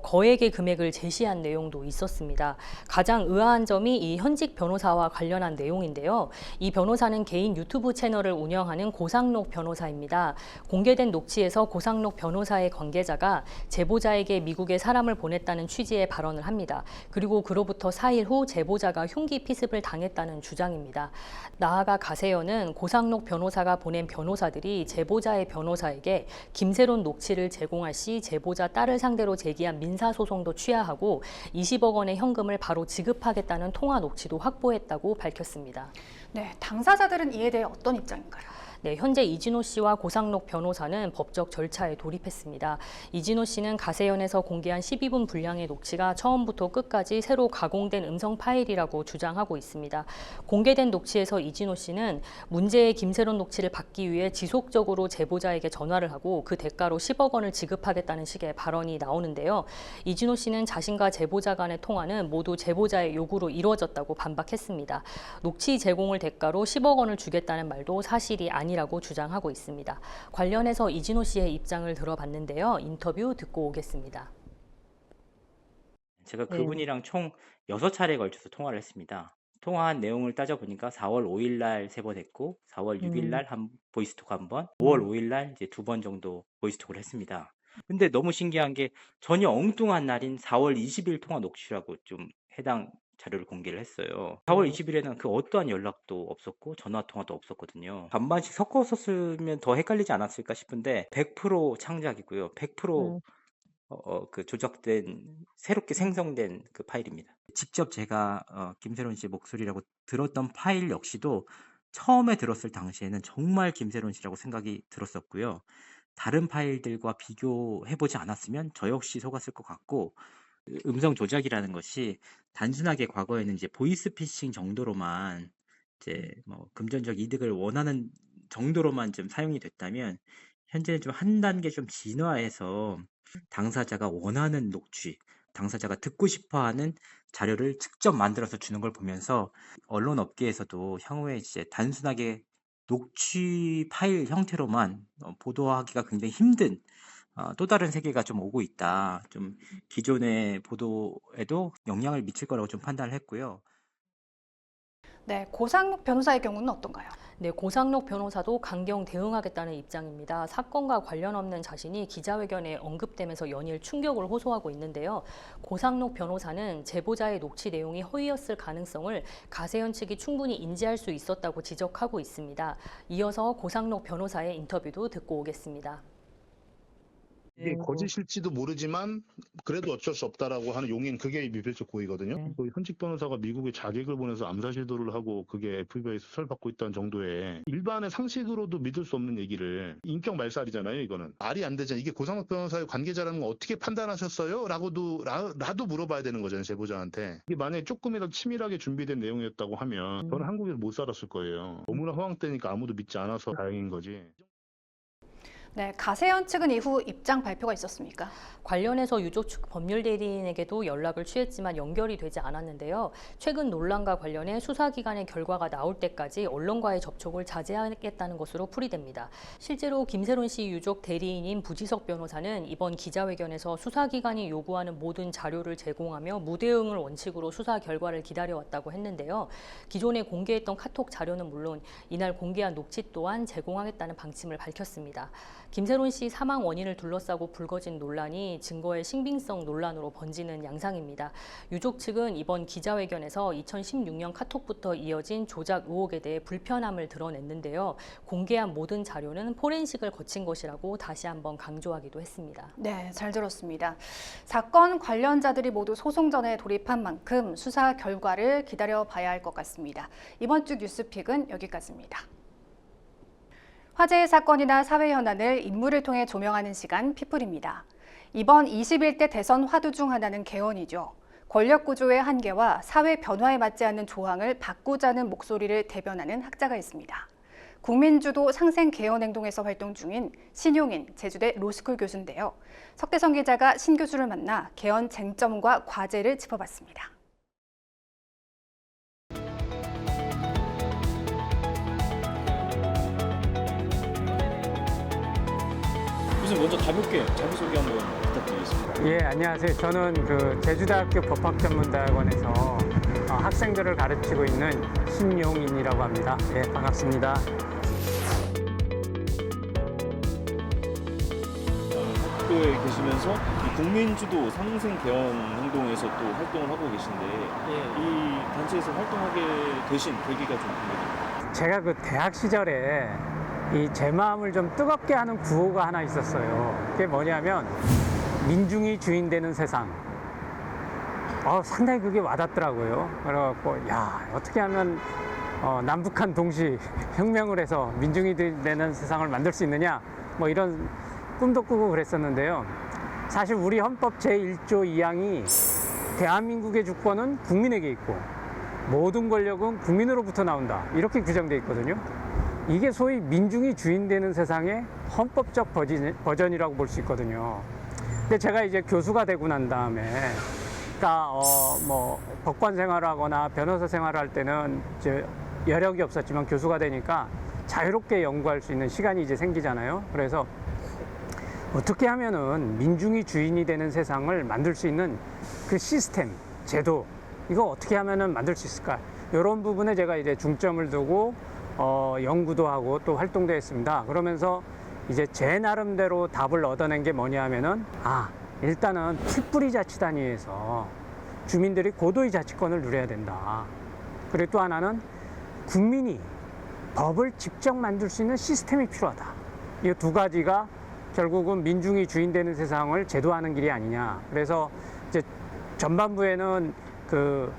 거액의 금액을 제시한 내용도 있었습니다. 가장 의아한 점이 이 현직 변호사와 관련한 내용인데요. 내용인데요. 이 변호사는 개인 유튜브 채널을 운영하는 고상록 변호사입니다. 공개된 녹취에서 고상록 변호사의 관계자가 제보자에게 미국에 사람을 보냈다는 취지의 발언을 합니다. 그리고 그로부터 4일 후 제보자가 흉기 피습을 당했다는 주장입니다. 나아가 가세연은 고상록 변호사가 보낸 변호사들이 제보자의 변호사에게 김세론 녹취를 제공할 시 제보자 딸을 상대로 제기한 민사소송도 취하하고 20억 원의 현금을 바로 지급하겠다는 통화 녹취도 확보했다고 밝혔습니다. 네, 당사자들은 이에 대해 어떤 입장인가요? 네, 현재 이진호 씨와 고상록 변호사는 법적 절차에 돌입했습니다. 이진호 씨는 가세연에서 공개한 12분 분량의 녹취가 처음부터 끝까지 새로 가공된 음성 파일이라고 주장하고 있습니다. 공개된 녹취에서 이진호 씨는 문제의 김세론 녹취를 받기 위해 지속적으로 제보자에게 전화를 하고 그 대가로 10억 원을 지급하겠다는 식의 발언이 나오는데요. 이진호 씨는 자신과 제보자 간의 통화는 모두 제보자의 요구로 이루어졌다고 반박했습니다. 녹취 제공을 대가로 10억 원을 주겠다는 말도 사실이 아니라고 주장하고 있습니다. 관련해서 이진호 씨의 입장을 들어봤는데요. 인터뷰 듣고 오겠습니다. 제가 그분이랑 총 6차례에 걸쳐서 통화를 했습니다. 통화한 내용을 따져보니까 4월 5일 날 3번 했고 4월 6일 날 한 보이스톡 한 번, 5월 5일 날 이제 2번 정도 보이스톡을 했습니다. 근데 너무 신기한 게 전혀 엉뚱한 날인 4월 20일 통화 녹취라고 좀 해당 자료를 공개를 했어요. 4월 20일에는 그 어떠한 연락도 없었고 전화 통화도 없었거든요. 반반씩 섞어서 쓰면 더 헷갈리지 않았을까 싶은데 100% 창작이고요. 100% 그 조작된 새롭게 생성된 그 파일입니다. 직접 제가 김세론 씨의 목소리라고 들었던 파일 역시도 처음에 들었을 당시에는 정말 김세론 씨라고 생각이 들었었고요. 다른 파일들과 비교해보지 않았으면 저 역시 속았을 것 같고, 음성 조작이라는 것이 단순하게 과거에는 이제 보이스피싱 정도로만 이제 뭐 금전적 이득을 원하는 정도로만 좀 사용이 됐다면, 현재는 좀 한 단계 좀 진화해서 당사자가 원하는 녹취, 당사자가 듣고 싶어하는 자료를 직접 만들어서 주는 걸 보면서 언론 업계에서도 향후에 이제 단순하게 녹취 파일 형태로만 보도하기가 굉장히 힘든 또 다른 세계가 좀 오고 있다. 좀 기존의 보도에도 영향을 미칠 거라고 좀 판단을 했고요. 네, 고상록 변호사의 경우는 어떤가요? 네, 고상록 변호사도 강경 대응하겠다는 입장입니다. 사건과 관련 없는 자신이 기자회견에 언급되면서 연일 충격을 호소하고 있는데요. 고상록 변호사는 제보자의 녹취 내용이 허위였을 가능성을 가세연 측이 충분히 인지할 수 있었다고 지적하고 있습니다. 이어서 고상록 변호사의 인터뷰도 듣고 오겠습니다. 이게 거짓일지도 모르지만 그래도 어쩔 수 없다라고 하는 용인, 그게 미필적 고의거든요. 또 현직 변호사가 미국에 자객을 보내서 암살 시도를 하고 그게 FBI 수사를 받고 있다는 정도의 일반의 상식으로도 믿을 수 없는 얘기를, 인격 말살이잖아요. 이거는 말이 안 되잖아요. 이게 고상록 변호사의 관계자라는 걸 어떻게 판단하셨어요? 라도 물어봐야 되는 거잖아요, 제보자한테. 이게 만약에 조금이라도 치밀하게 준비된 내용이었다고 하면 저는 한국에서 못 살았을 거예요. 너무나 허황되니까 아무도 믿지 않아서 다행인 거지. 네, 가세연 측은 이후 입장 발표가 있었습니까? 관련해서 유족 측 법률 대리인에게도 연락을 취했지만 연결이 되지 않았는데요. 최근 논란과 관련해 수사기관의 결과가 나올 때까지 언론과의 접촉을 자제하겠다는 것으로 풀이됩니다. 실제로 김세론 씨 유족 대리인인 부지석 변호사는 이번 기자회견에서 수사기관이 요구하는 모든 자료를 제공하며 무대응을 원칙으로 수사 결과를 기다려왔다고 했는데요. 기존에 공개했던 카톡 자료는 물론 이날 공개한 녹취 또한 제공하겠다는 방침을 밝혔습니다. 김세론 씨 사망 원인을 둘러싸고 불거진 논란이 증거의 신빙성 논란으로 번지는 양상입니다. 유족 측은 이번 기자회견에서 2016년 카톡부터 이어진 조작 의혹에 대해 불편함을 드러냈는데요. 공개한 모든 자료는 포렌식을 거친 것이라고 다시 한번 강조하기도 했습니다. 네, 잘 들었습니다. 사건 관련자들이 모두 소송전에 돌입한 만큼 수사 결과를 기다려봐야 할 것 같습니다. 이번 주 뉴스픽은 여기까지입니다. 화제의 사건이나 사회 현안을 인물을 통해 조명하는 시간 피플입니다. 이번 21대 대선 화두 중 하나는 개헌이죠. 권력 구조의 한계와 사회 변화에 맞지 않는 조항을 바꾸자는 목소리를 대변하는 학자가 있습니다. 국민주도 상생 개헌 행동에서 활동 중인 신용인 제주대 로스쿨 교수인데요. 석대성 기자가 신 교수를 만나 개헌 쟁점과 과제를 짚어봤습니다. 교수님 먼저 가볍게 자기소개 한번 부탁드리겠습니다. 예, 안녕하세요. 저는 제주대학교 법학전문대학원에서 학생들을 가르치고 있는 신용인이라고 합니다. 예, 반갑습니다. 학교에 계시면서 이 국민주도 상생 개헌 행동에서 또 활동을 하고 계신데 이 단체에서 활동하게 되신 계기가 좀 궁금해요. 제가 그 대학 시절에 이 제 마음을 좀 뜨겁게 하는 구호가 하나 있었어요. 그게 뭐냐면 민중이 주인 되는 세상. 상당히 그게 와닿더라고요. 그래갖고 야, 어떻게 하면 남북한 동시 혁명을 해서 민중이 되는 세상을 만들 수 있느냐, 뭐 이런 꿈도 꾸고 그랬었는데요. 사실 우리 헌법 제1조 2항이 대한민국의 주권은 국민에게 있고 모든 권력은 국민으로부터 나온다, 이렇게 규정되어 있거든요. 이게 소위 민중이 주인 되는 세상의 헌법적 버전이라고 볼 수 있거든요. 근데 제가 이제 교수가 되고 난 다음에, 그러니까 뭐 법관 생활하거나 변호사 생활을 할 때는 이제 여력이 없었지만 교수가 되니까 자유롭게 연구할 수 있는 시간이 이제 생기잖아요. 그래서 어떻게 하면은 민중이 주인이 되는 세상을 만들 수 있는 그 시스템, 제도, 이거 어떻게 하면은 만들 수 있을까? 이런 부분에 제가 이제 중점을 두고 연구도 하고 또 활동도 했습니다. 그러면서 이제 제 나름대로 답을 얻어낸 게 뭐냐 하면은, 일단은 풀뿌리 자치단위에서 주민들이 고도의 자치권을 누려야 된다. 그리고 또 하나는 국민이 법을 직접 만들 수 있는 시스템이 필요하다. 이 두 가지가 결국은 민중이 주인 되는 세상을 제도하는 길이 아니냐. 그래서 이제 전반부에는 그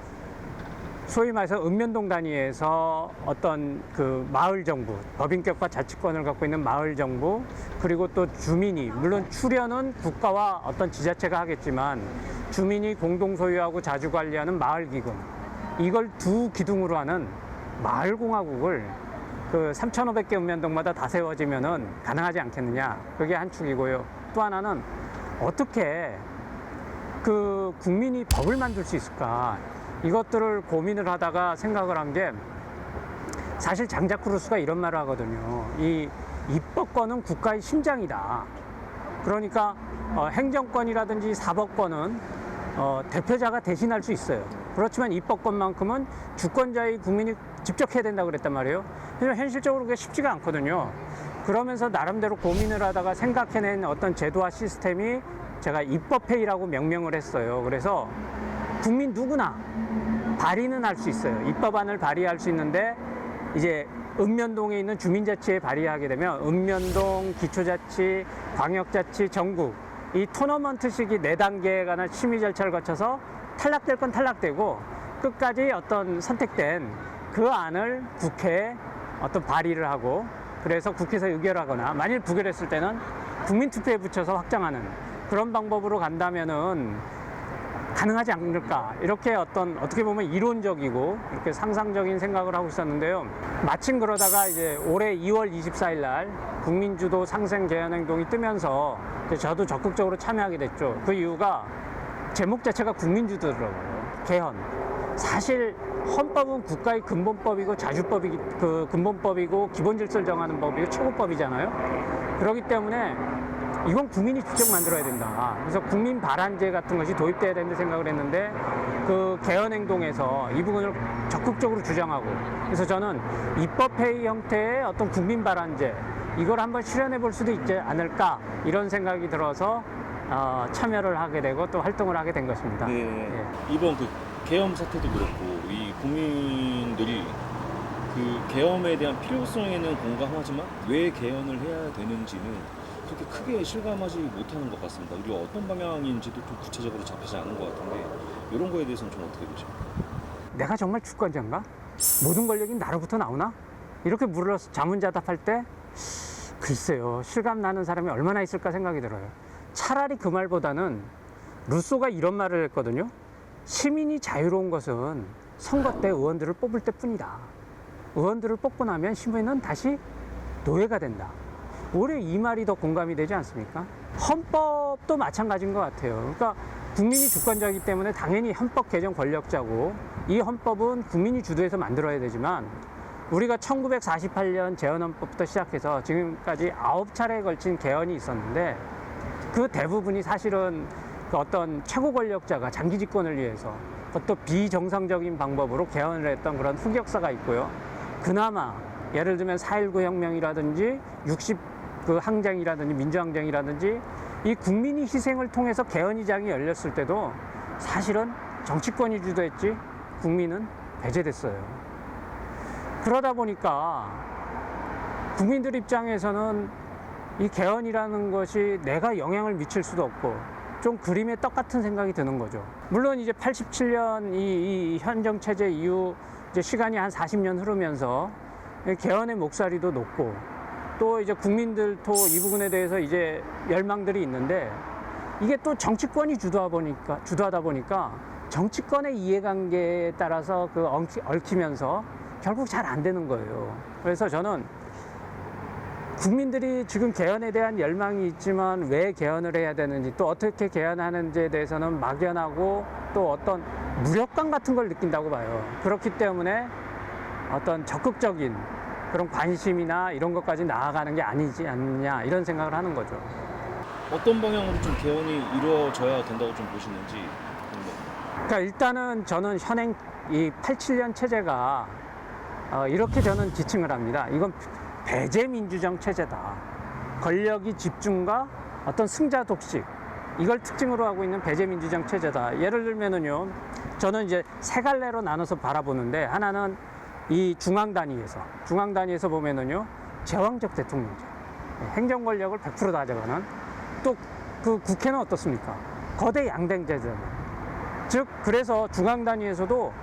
소위 말해서 읍면동 단위에서 어떤 그 마을 정부, 법인격과 자치권을 갖고 있는 마을 정부, 그리고 또 주민이, 물론 출연은 국가와 어떤 지자체가 하겠지만 주민이 공동 소유하고 자주 관리하는 마을 기금, 이걸 두 기둥으로 하는 마을공화국을 그 3,500개 읍면동마다 다 세워지면은 가능하지 않겠느냐. 그게 한 축이고요. 또 하나는 어떻게 그 국민이 법을 만들 수 있을까. 이것들을 고민을 하다가 생각을 한 게, 사실 장자크 루소가 이런 말을 하거든요. 이 입법권은 국가의 심장이다. 그러니까 행정권이라든지 사법권은 대표자가 대신할 수 있어요. 그렇지만 입법권만큼은 주권자의 국민이 직접 해야 된다고 그랬단 말이에요. 하지만 현실적으로 그게 쉽지가 않거든요. 그러면서 나름대로 고민을 하다가 생각해낸 어떤 제도와 시스템이 제가 입법회의라고 명명을 했어요. 그래서 국민 누구나 발의는 할 수 있어요. 입법안을 발의할 수 있는데, 이제 읍면동에 있는 주민자치에 발의하게 되면 읍면동, 기초자치, 광역자치, 전국, 이 토너먼트식이 4단계에 관한 심의 절차를 거쳐서 탈락될 건 탈락되고 끝까지 어떤 선택된 그 안을 국회에 어떤 발의를 하고, 그래서 국회에서 의결하거나 만일 부결했을 때는 국민투표에 붙여서 확정하는 그런 방법으로 간다면은 가능하지 않을까. 이렇게 어떻게 보면 이론적이고 이렇게 상상적인 생각을 하고 있었는데요. 마침 그러다가 이제 올해 2월 24일 날 국민주도 상생 개헌 행동이 뜨면서 저도 적극적으로 참여하게 됐죠. 그 이유가 제목 자체가 국민주도더라고요. 개헌. 사실 헌법은 국가의 근본법이고 근본법이고 기본 질서를 정하는 법이고 최고법이잖아요. 그렇기 때문에 이건 국민이 직접 만들어야 된다. 그래서 국민 발안제 같은 것이 도입돼야 된다 생각을 했는데, 그 개헌 행동에서 이 부분을 적극적으로 주장하고, 그래서 저는 입법회의 형태의 어떤 국민 발안제, 이걸 한번 실현해 볼 수도 있지 않을까, 이런 생각이 들어서 참여를 하게 되고 또 활동을 하게 된 것입니다. 네. 예. 이번 그 계엄 사태도 그렇고 이 국민들이 그 계엄에 대한 필요성에는 공감하지만 왜 개헌을 해야 되는지는 그렇게 크게 실감하지 못하는 것 같습니다. 그리고 어떤 방향인지도 좀 구체적으로 잡히지 않은 것 같은데, 이런 거에 대해서는 좀 어떻게 보십니까? 내가 정말 주권자인가? 모든 권력이 나로부터 나오나? 이렇게 물어서 자문자답할 때 글쎄요, 실감 나는 사람이 얼마나 있을까 생각이 들어요. 차라리 그 말보다는 루소가 이런 말을 했거든요. 시민이 자유로운 것은 선거 때 의원들을 뽑을 때뿐이다. 의원들을 뽑고 나면 시민은 다시 노예가 된다. 올해 이 말이 더 공감이 되지 않습니까? 헌법도 마찬가지인 것 같아요. 그러니까 국민이 주권자이기 때문에 당연히 헌법 개정 권력자고, 이 헌법은 국민이 주도해서 만들어야 되지만, 우리가 1948년 재헌헌법부터 시작해서 지금까지 9차례에 걸친 개헌이 있었는데, 그 대부분이 사실은 그 어떤 최고 권력자가 장기 집권을 위해서 그것도 비정상적인 방법으로 개헌을 했던 그런 흑역사가 있고요. 그나마 예를 들면 4.19 혁명이라든지 60 그 항쟁이라든지 민주항쟁이라든지 이 국민이 희생을 통해서 개헌의장이 열렸을 때도 사실은 정치권이 주도했지 국민은 배제됐어요. 그러다 보니까 국민들 입장에서는 이 개헌이라는 것이 내가 영향을 미칠 수도 없고 좀 그림의 떡 같은 생각이 드는 거죠. 물론 이제 87년 이 현정 체제 이후 이제 시간이 한 40년 흐르면서 개헌의 목소리도 높고 또 이제 국민들도 이 부분에 대해서 이제 열망들이 있는데 이게 또 정치권이 주도하다 보니까 정치권의 이해관계에 따라서 그 얽히면서 결국 잘 안 되는 거예요. 그래서 저는 국민들이 지금 개헌에 대한 열망이 있지만 왜 개헌을 해야 되는지 또 어떻게 개헌하는지에 대해서는 막연하고 또 어떤 무력감 같은 걸 느낀다고 봐요. 그렇기 때문에 어떤 적극적인 그런 관심이나 이런 것까지 나아가는 게 아니지 않느냐 이런 생각을 하는 거죠. 어떤 방향으로 좀 개헌이 이루어져야 된다고 좀 보시는지 궁금합니다. 그러니까 일단은 저는 현행 이 87년 체제가 이렇게 저는 지칭을 합니다. 이건 배제 민주정 체제다. 권력이 집중과 어떤 승자 독식 이걸 특징으로 하고 있는 배제 민주정 체제다. 예를 들면은요, 저는 이제 세 갈래로 나눠서 바라보는데 하나는 이 중앙 단위에서 보면은요 제왕적 대통령제, 행정 권력을 100% 가져가는 또 그 국회는 어떻습니까? 거대 양당제잖아요. 즉 그래서 중앙 단위에서도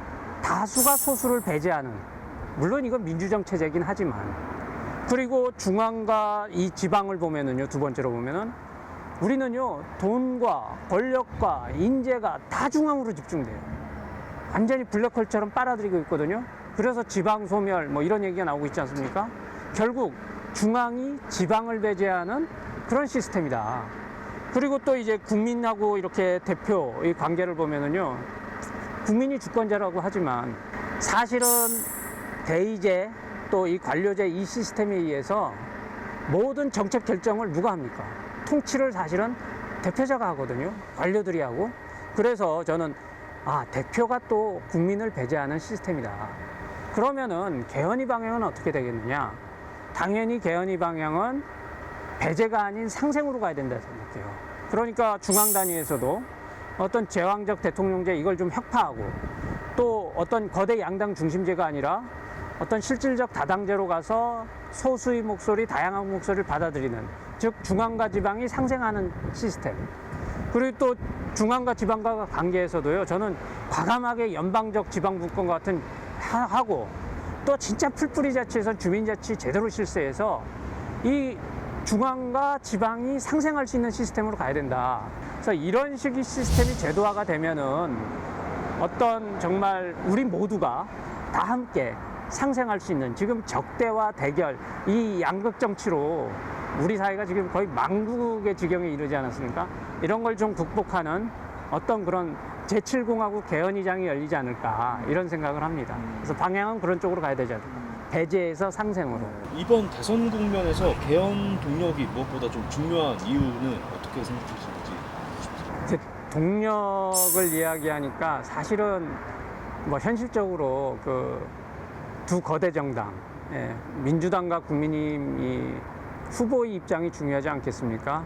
다수가 소수를 배제하는 물론 이건 민주정 체제이긴 하지만 그리고 중앙과 이 지방을 보면은요 두 번째로 보면은 우리는요 돈과 권력과 인재가 다 중앙으로 집중돼요. 완전히 블랙홀처럼 빨아들이고 있거든요. 그래서 지방 소멸 뭐 이런 얘기가 나오고 있지 않습니까? 결국 중앙이 지방을 배제하는 그런 시스템이다. 그리고 또 이제 국민하고 이렇게 대표 이 관계를 보면은요 국민이 주권자라고 하지만 사실은 대의제 또 이 관료제 이 시스템에 의해서 모든 정책 결정을 누가 합니까? 통치를 사실은 대표자가 하거든요. 관료들이 하고. 그래서 저는 대표가 또 국민을 배제하는 시스템이다. 그러면은 개헌의 방향은 어떻게 되겠느냐? 당연히 개헌의 방향은 배제가 아닌 상생으로 가야 된다 생각해요. 그러니까 중앙 단위에서도 어떤 제왕적 대통령제 이걸 좀 혁파하고 또 어떤 거대 양당 중심제가 아니라 어떤 실질적 다당제로 가서 소수의 목소리, 다양한 목소리를 받아들이는 즉 중앙과 지방이 상생하는 시스템. 그리고 또 중앙과 지방과 관계에서도요 저는 과감하게 연방적 지방분권 같은 하고 또 진짜 풀뿌리 자치에서 주민자치 제대로 실세해서 이 중앙과 지방이 상생할 수 있는 시스템으로 가야 된다. 그래서 이런 식의 시스템이 제도화가 되면은 어떤 정말 우리 모두가 다 함께 상생할 수 있는 지금 적대와 대결 이 양극 정치로 우리 사회가 지금 거의 망국의 지경에 이르지 않았습니까? 이런 걸 좀 극복하는 어떤 그런 제7공화국 개헌의장이 열리지 않을까 이런 생각을 합니다. 그래서 방향은 그런 쪽으로 가야 되지 않을까. 배제에서 상생으로. 이번 대선 국면에서 개헌 동력이 무엇보다 좀 중요한 이유는 어떻게 생각하시는지 싶습니다. 동력을 이야기하니까 사실은 뭐 현실적으로 그 두 거대 정당, 민주당과 국민의힘이 후보의 입장이 중요하지 않겠습니까?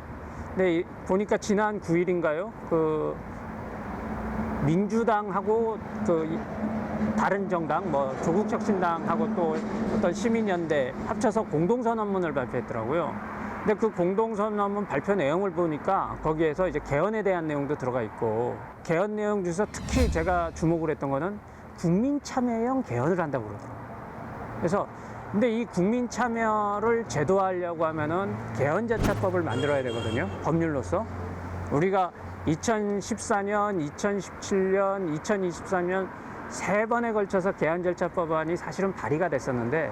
근데 보니까 지난 9일인가요? 그 민주당하고 그 다른 정당, 뭐 조국혁신당하고 또 어떤 시민연대 합쳐서 공동선언문을 발표했더라고요. 근데 그 공동선언문 발표 내용을 보니까 거기에서 이제 개헌에 대한 내용도 들어가 있고 개헌 내용 중에서 특히 제가 주목을 했던 거는 국민 참여형 개헌을 한다고 그러더라고요. 그래서 근데 이 국민 참여를 제도화하려고 하면은 개헌제차법을 만들어야 되거든요. 법률로서. 우리가 2014년, 2017년, 2024년 세 번에 걸쳐서 개헌절차법안이 사실은 발의가 됐었는데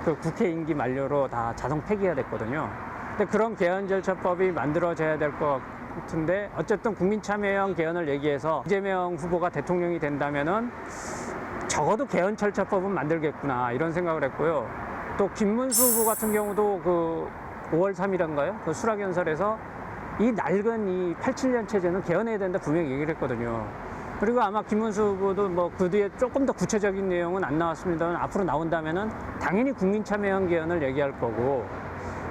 그 국회 임기 만료로 다 자동 폐기가 됐거든요. 근데 그런 개헌절차법이 만들어져야 될 것 같은데 어쨌든 국민참여형 개헌을 얘기해서 이재명 후보가 대통령이 된다면은 적어도 개헌절차법은 만들겠구나 이런 생각을 했고요. 또 김문수 후보 같은 경우도 그 5월 3일인가요? 그 수락연설에서 이 낡은 이 87년 체제는 개헌해야 된다 분명히 얘기를 했거든요. 그리고 아마 김문수 후보도 뭐 그 뒤에 조금 더 구체적인 내용은 안 나왔습니다만 앞으로 나온다면은 당연히 국민참여형 개헌을 얘기할 거고,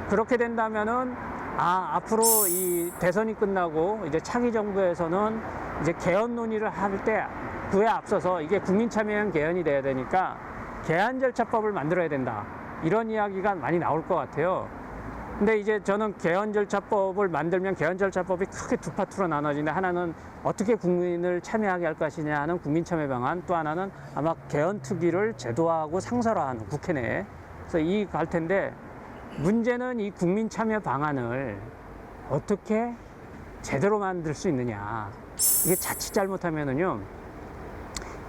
그렇게 된다면은 앞으로 이 대선이 끝나고 이제 차기 정부에서는 이제 개헌 논의를 할 때 그에 앞서서 이게 국민참여형 개헌이 돼야 되니까 개헌 절차법을 만들어야 된다, 이런 이야기가 많이 나올 것 같아요. 근데 이제 저는 개헌 절차법을 만들면 개헌 절차법이 크게 두 파트로 나눠지는데, 하나는 어떻게 국민을 참여하게 할 것이냐 하는 국민 참여 방안, 또 하나는 아마 개헌 특위를 제도화하고 상설화하는 국회 내에. 그래서 이 갈 텐데, 문제는 이 국민 참여 방안을 어떻게 제대로 만들 수 있느냐. 이게 자칫 잘못하면은요,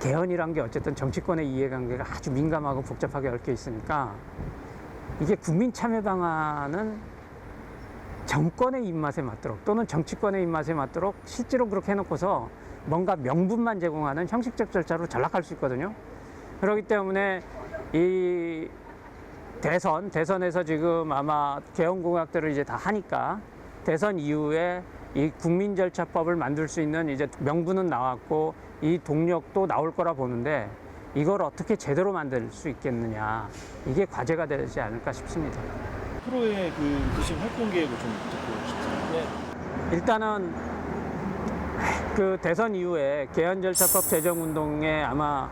개헌이란 게 어쨌든 정치권의 이해관계가 아주 민감하고 복잡하게 얽혀 있으니까, 이게 국민 참여 방안은 정권의 입맛에 맞도록 또는 정치권의 입맛에 맞도록 실제로 그렇게 해놓고서 뭔가 명분만 제공하는 형식적 절차로 전락할 수 있거든요. 그렇기 때문에 이 대선에서 지금 아마 개헌 공약들을 이제 다 하니까 대선 이후에 이 국민 절차법을 만들 수 있는 이제 명분은 나왔고 이 동력도 나올 거라 보는데, 이걸 어떻게 제대로 만들 수 있겠느냐, 이게 과제가 되지 않을까 싶습니다. 프로의 그 지금 활동 계획을 좀 듣고 싶습니다. 일단은 그 대선 이후에 개헌 절차법 제정 운동에 아마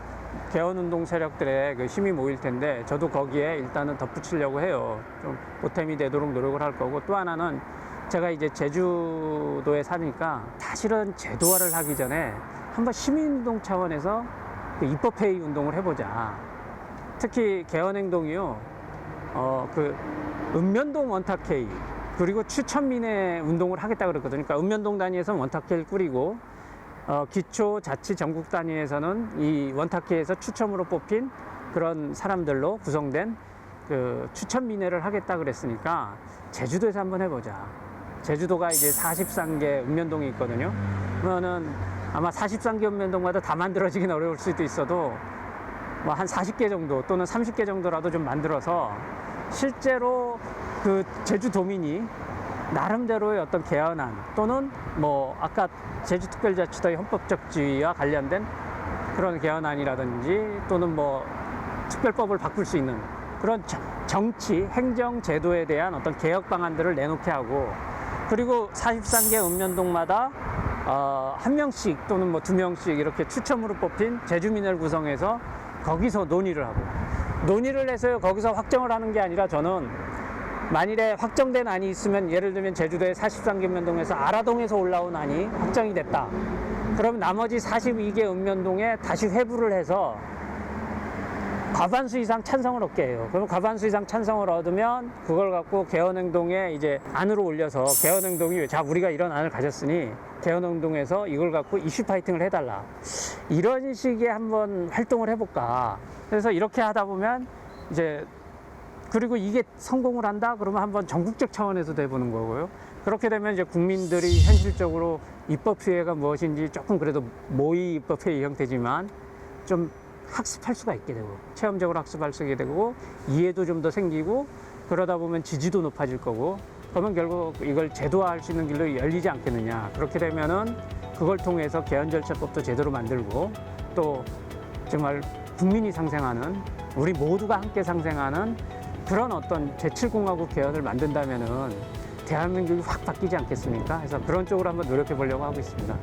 개헌 운동 세력들의 그 힘이 모일 텐데, 저도 거기에 일단은 덧붙이려고 해요. 좀 보탬이 되도록 노력을 할 거고, 또 하나는 제가 이제 제주도에 사니까 사실은 제도화를 하기 전에 한번 시민운동 차원에서 그 입법회의 운동을 해보자. 특히 개헌행동이요, 그 읍면동 원탁회의 그리고 추천민회 운동을 하겠다 그랬거든요. 그러니까 읍면동 단위에서 원탁회의를 꾸리고, 기초자치 전국 단위에서는 이 원탁회에서 추첨으로 뽑힌 그런 사람들로 구성된 그 추천민회를 하겠다 그랬으니까 제주도에서 한번 해보자. 제주도가 이제 43개 읍면동이 있거든요. 그러면은 아마 43개 읍면동마다 다 만들어지긴 어려울 수도 있어도 뭐 한 40개 정도 또는 30개 정도라도 좀 만들어서 실제로 그 제주도민이 나름대로의 어떤 개헌안 또는 뭐 아까 제주특별자치도의 헌법적 지위와 관련된 그런 개헌안이라든지 또는 뭐 특별법을 바꿀 수 있는 그런 정치, 행정 제도에 대한 어떤 개혁 방안들을 내놓게 하고, 그리고 43개 읍면동마다 한 명씩 또는 뭐 두 명씩 이렇게 추첨으로 뽑힌 제주민을 구성해서 거기서 논의를 하고, 논의를 해서 거기서 확정을 하는 게 아니라, 저는 만일에 확정된 안이 있으면, 예를 들면 제주도의 43개 읍면동에서 아라동에서 올라온 안이 확정이 됐다. 그럼 나머지 42개 읍면동에 다시 회부를 해서 과반수 이상 찬성을 얻게 해요. 그럼 과반수 이상 찬성을 얻으면 그걸 갖고 개헌행동에 이제 안으로 올려서, 개헌행동이 자 우리가 이런 안을 가졌으니 개헌행동에서 이걸 갖고 이슈 파이팅을 해달라, 이런 식의 한번 활동을 해볼까. 그래서 이렇게 하다 보면 이제, 그리고 이게 성공을 한다 그러면 한번 전국적 차원에서 돼보는 거고요. 그렇게 되면 이제 국민들이 현실적으로 입법회의가 무엇인지 조금 그래도 모의 입법회의 형태지만 좀 학습할 수가 있게 되고, 체험적으로 학습할 수 있게 되고, 이해도 좀 더 생기고, 그러다 보면 지지도 높아질 거고, 그러면 결국 이걸 제도화할 수 있는 길로 열리지 않겠느냐. 그렇게 되면은 그걸 통해서 개헌 절차법도 제대로 만들고, 또 정말 국민이 상생하는, 우리 모두가 함께 상생하는 그런 어떤 제7공화국 개헌을 만든다면은 대한민국이 확 바뀌지 않겠습니까? 그래서 그런 쪽으로 한번 노력해 보려고 하고 있습니다.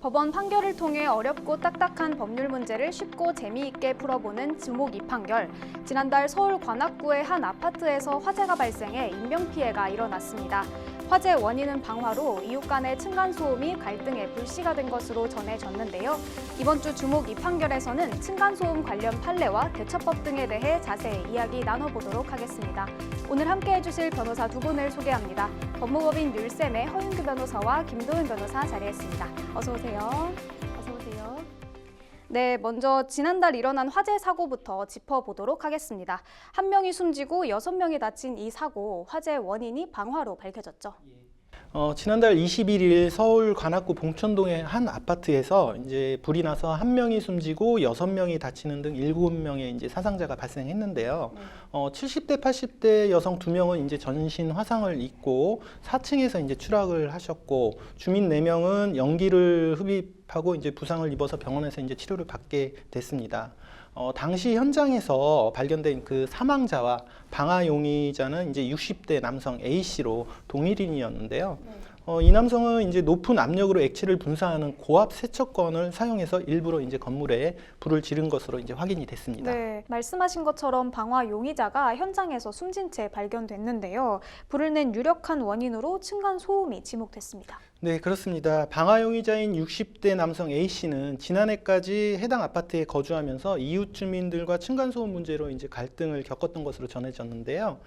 법원 판결을 통해 어렵고 딱딱한 법률 문제를 쉽고 재미있게 풀어보는 주목 이 판결. 지난달 서울 관악구의 한 아파트에서 화재가 발생해 인명피해가 일어났습니다. 화재 원인은 방화로 이웃 간의 층간소음이 갈등의 불씨가 된 것으로 전해졌는데요. 이번 주 주목 이 판결에서는 층간소음 관련 판례와 대처법 등에 대해 자세히 이야기 나눠보도록 하겠습니다. 오늘 함께해 주실 변호사 두 분을 소개합니다. 법무법인 율쌤의 허윤규 변호사와 김도윤 변호사 자리했습니다. 어서 오세요. 어서 오세요. 네, 먼저 지난달 일어난 화재 사고부터 짚어보도록 하겠습니다. 한 명이 숨지고 6명이 다친 이 사고, 화재 원인이 방화로 밝혀졌죠. 지난달 21일 서울 관악구 봉천동의 한 아파트에서 이제 불이 나서 1명이 숨지고 6명이 다치는 등 7명의 이제 사상자가 발생했는데요. 70대, 80대 여성 2명은 이제 전신 화상을 입고 4층에서 이제 추락을 하셨고, 주민 4명은 연기를 흡입하고 이제 부상을 입어서 병원에서 이제 치료를 받게 됐습니다. 당시 현장에서 발견된 그 사망자와 방화 용의자는 이제 60대 남성 A씨로 동일인이었는데요. 이 남성은 이제 높은 압력으로 액체를 분사하는 고압 세척건을 사용해서 일부러 이제 건물에 불을 지른 것으로 이제 확인이 됐습니다. 네, 말씀하신 것처럼 방화 용의자가 현장에서 숨진 채 발견됐는데요. 불을 낸 유력한 원인으로 층간 소음이 지목됐습니다. 네, 그렇습니다. 방화 용의자인 60대 남성 A씨는 지난해까지 해당 아파트에 거주하면서 이웃 주민들과 층간소음 문제로 이제 갈등을 겪었던 것으로 전해졌는데요.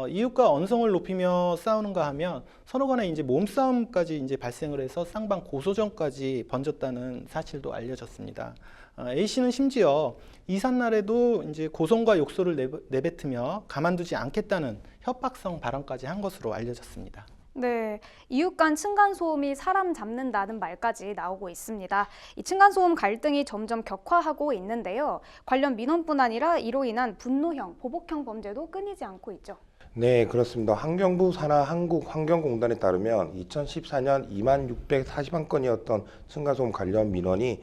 이웃과 언성을 높이며 싸우는가 하면 서로 간에 이제 몸싸움까지 이제 발생을 해서 쌍방 고소전까지 번졌다는 사실도 알려졌습니다. A씨는 심지어 이삿날에도 이제 고성과 욕설을 내뱉으며 가만두지 않겠다는 협박성 발언까지 한 것으로 알려졌습니다. 네, 이웃 간 층간소음이 사람 잡는다는 말까지 나오고 있습니다. 이 층간소음 갈등이 점점 격화하고 있는데요. 관련 민원뿐 아니라 이로 인한 분노형, 보복형 범죄도 끊이지 않고 있죠. 네, 그렇습니다. 환경부 산하 한국환경공단에 따르면 2014년 26,641건이었던 층간소음 관련 민원이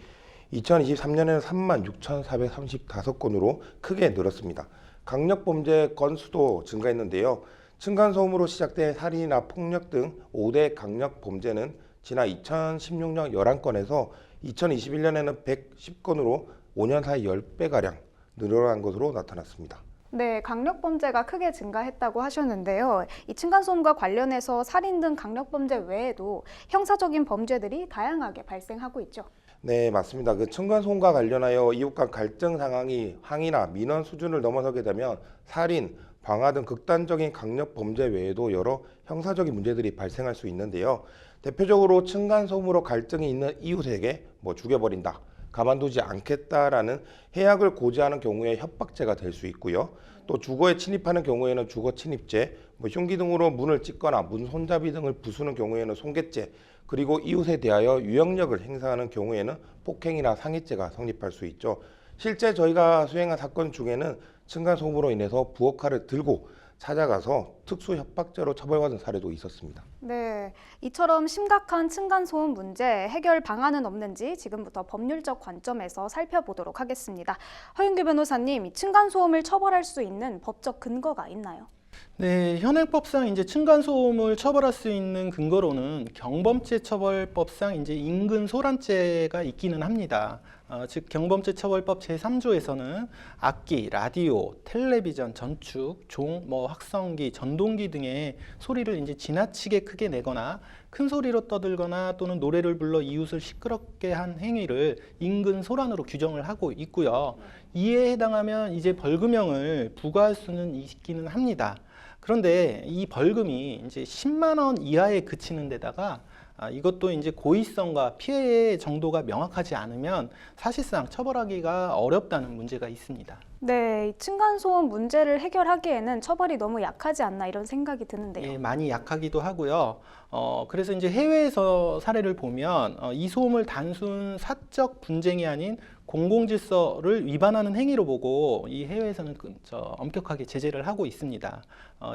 2023년에는 36,435건으로 크게 늘었습니다. 강력범죄 건수도 증가했는데요. 층간소음으로 시작된 살인이나 폭력 등 5대 강력범죄는 지난 2016년 11건에서 2021년에는 110건으로 5년 사이 10배가량 늘어난 것으로 나타났습니다. 네, 강력범죄가 크게 증가했다고 하셨는데요. 이 층간소음과 관련해서 살인 등 강력범죄 외에도 형사적인 범죄들이 다양하게 발생하고 있죠. 네, 맞습니다. 그 층간소음과 관련하여 이웃 간 갈등 상황이 항의나 민원 수준을 넘어서게 되면 살인, 방화 등 극단적인 강력 범죄 외에도 여러 형사적인 문제들이 발생할 수 있는데요. 대표적으로 층간소음으로 갈등이 있는 이웃에게 죽여버린다, 가만두지 않겠다라는 해악을 고지하는 경우에 협박죄가 될 수 있고요. 또 주거에 침입하는 경우에는 주거 침입죄, 흉기 등으로 문을 찢거나 문 손잡이 등을 부수는 경우에는 손괴죄, 그리고 이웃에 대하여 유형력을 행사하는 경우에는 폭행이나 상해죄가 성립할 수 있죠. 실제 저희가 수행한 사건 중에는 층간소음으로 인해서 부엌칼을 들고 찾아가서 특수협박죄로 처벌받은 사례도 있었습니다. 네, 이처럼 심각한 층간소음 문제 해결 방안은 없는지 지금부터 법률적 관점에서 살펴보도록 하겠습니다. 허윤규 변호사님, 이 층간소음을 처벌할 수 있는 법적 근거가 있나요? 네, 현행법상 이제 층간소음을 처벌할 수 있는 근거로는 경범죄 처벌법상 이제 인근소란죄가 있기는 합니다. 즉 경범죄 처벌법 제3조에서는 악기, 라디오, 텔레비전, 전축, 종, 확성기, 전동기 등의 소리를 이제 지나치게 크게 내거나 큰 소리로 떠들거나 또는 노래를 불러 이웃을 시끄럽게 한 행위를 인근 소란으로 규정을 하고 있고요. 이에 해당하면 이제 벌금형을 부과할 수는 있기는 합니다. 그런데 이 벌금이 이제 10만 원 이하에 그치는 데다가 이것도 이제 고의성과 피해의 정도가 명확하지 않으면 사실상 처벌하기가 어렵다는 문제가 있습니다. 네, 층간소음 문제를 해결하기에는 처벌이 너무 약하지 않나 이런 생각이 드는데요. 예, 많이 약하기도 하고요. 그래서 이제 해외에서 사례를 보면 이 소음을 단순 사적 분쟁이 아닌 공공질서를 위반하는 행위로 보고 이 해외에서는 엄격하게 제재를 하고 있습니다.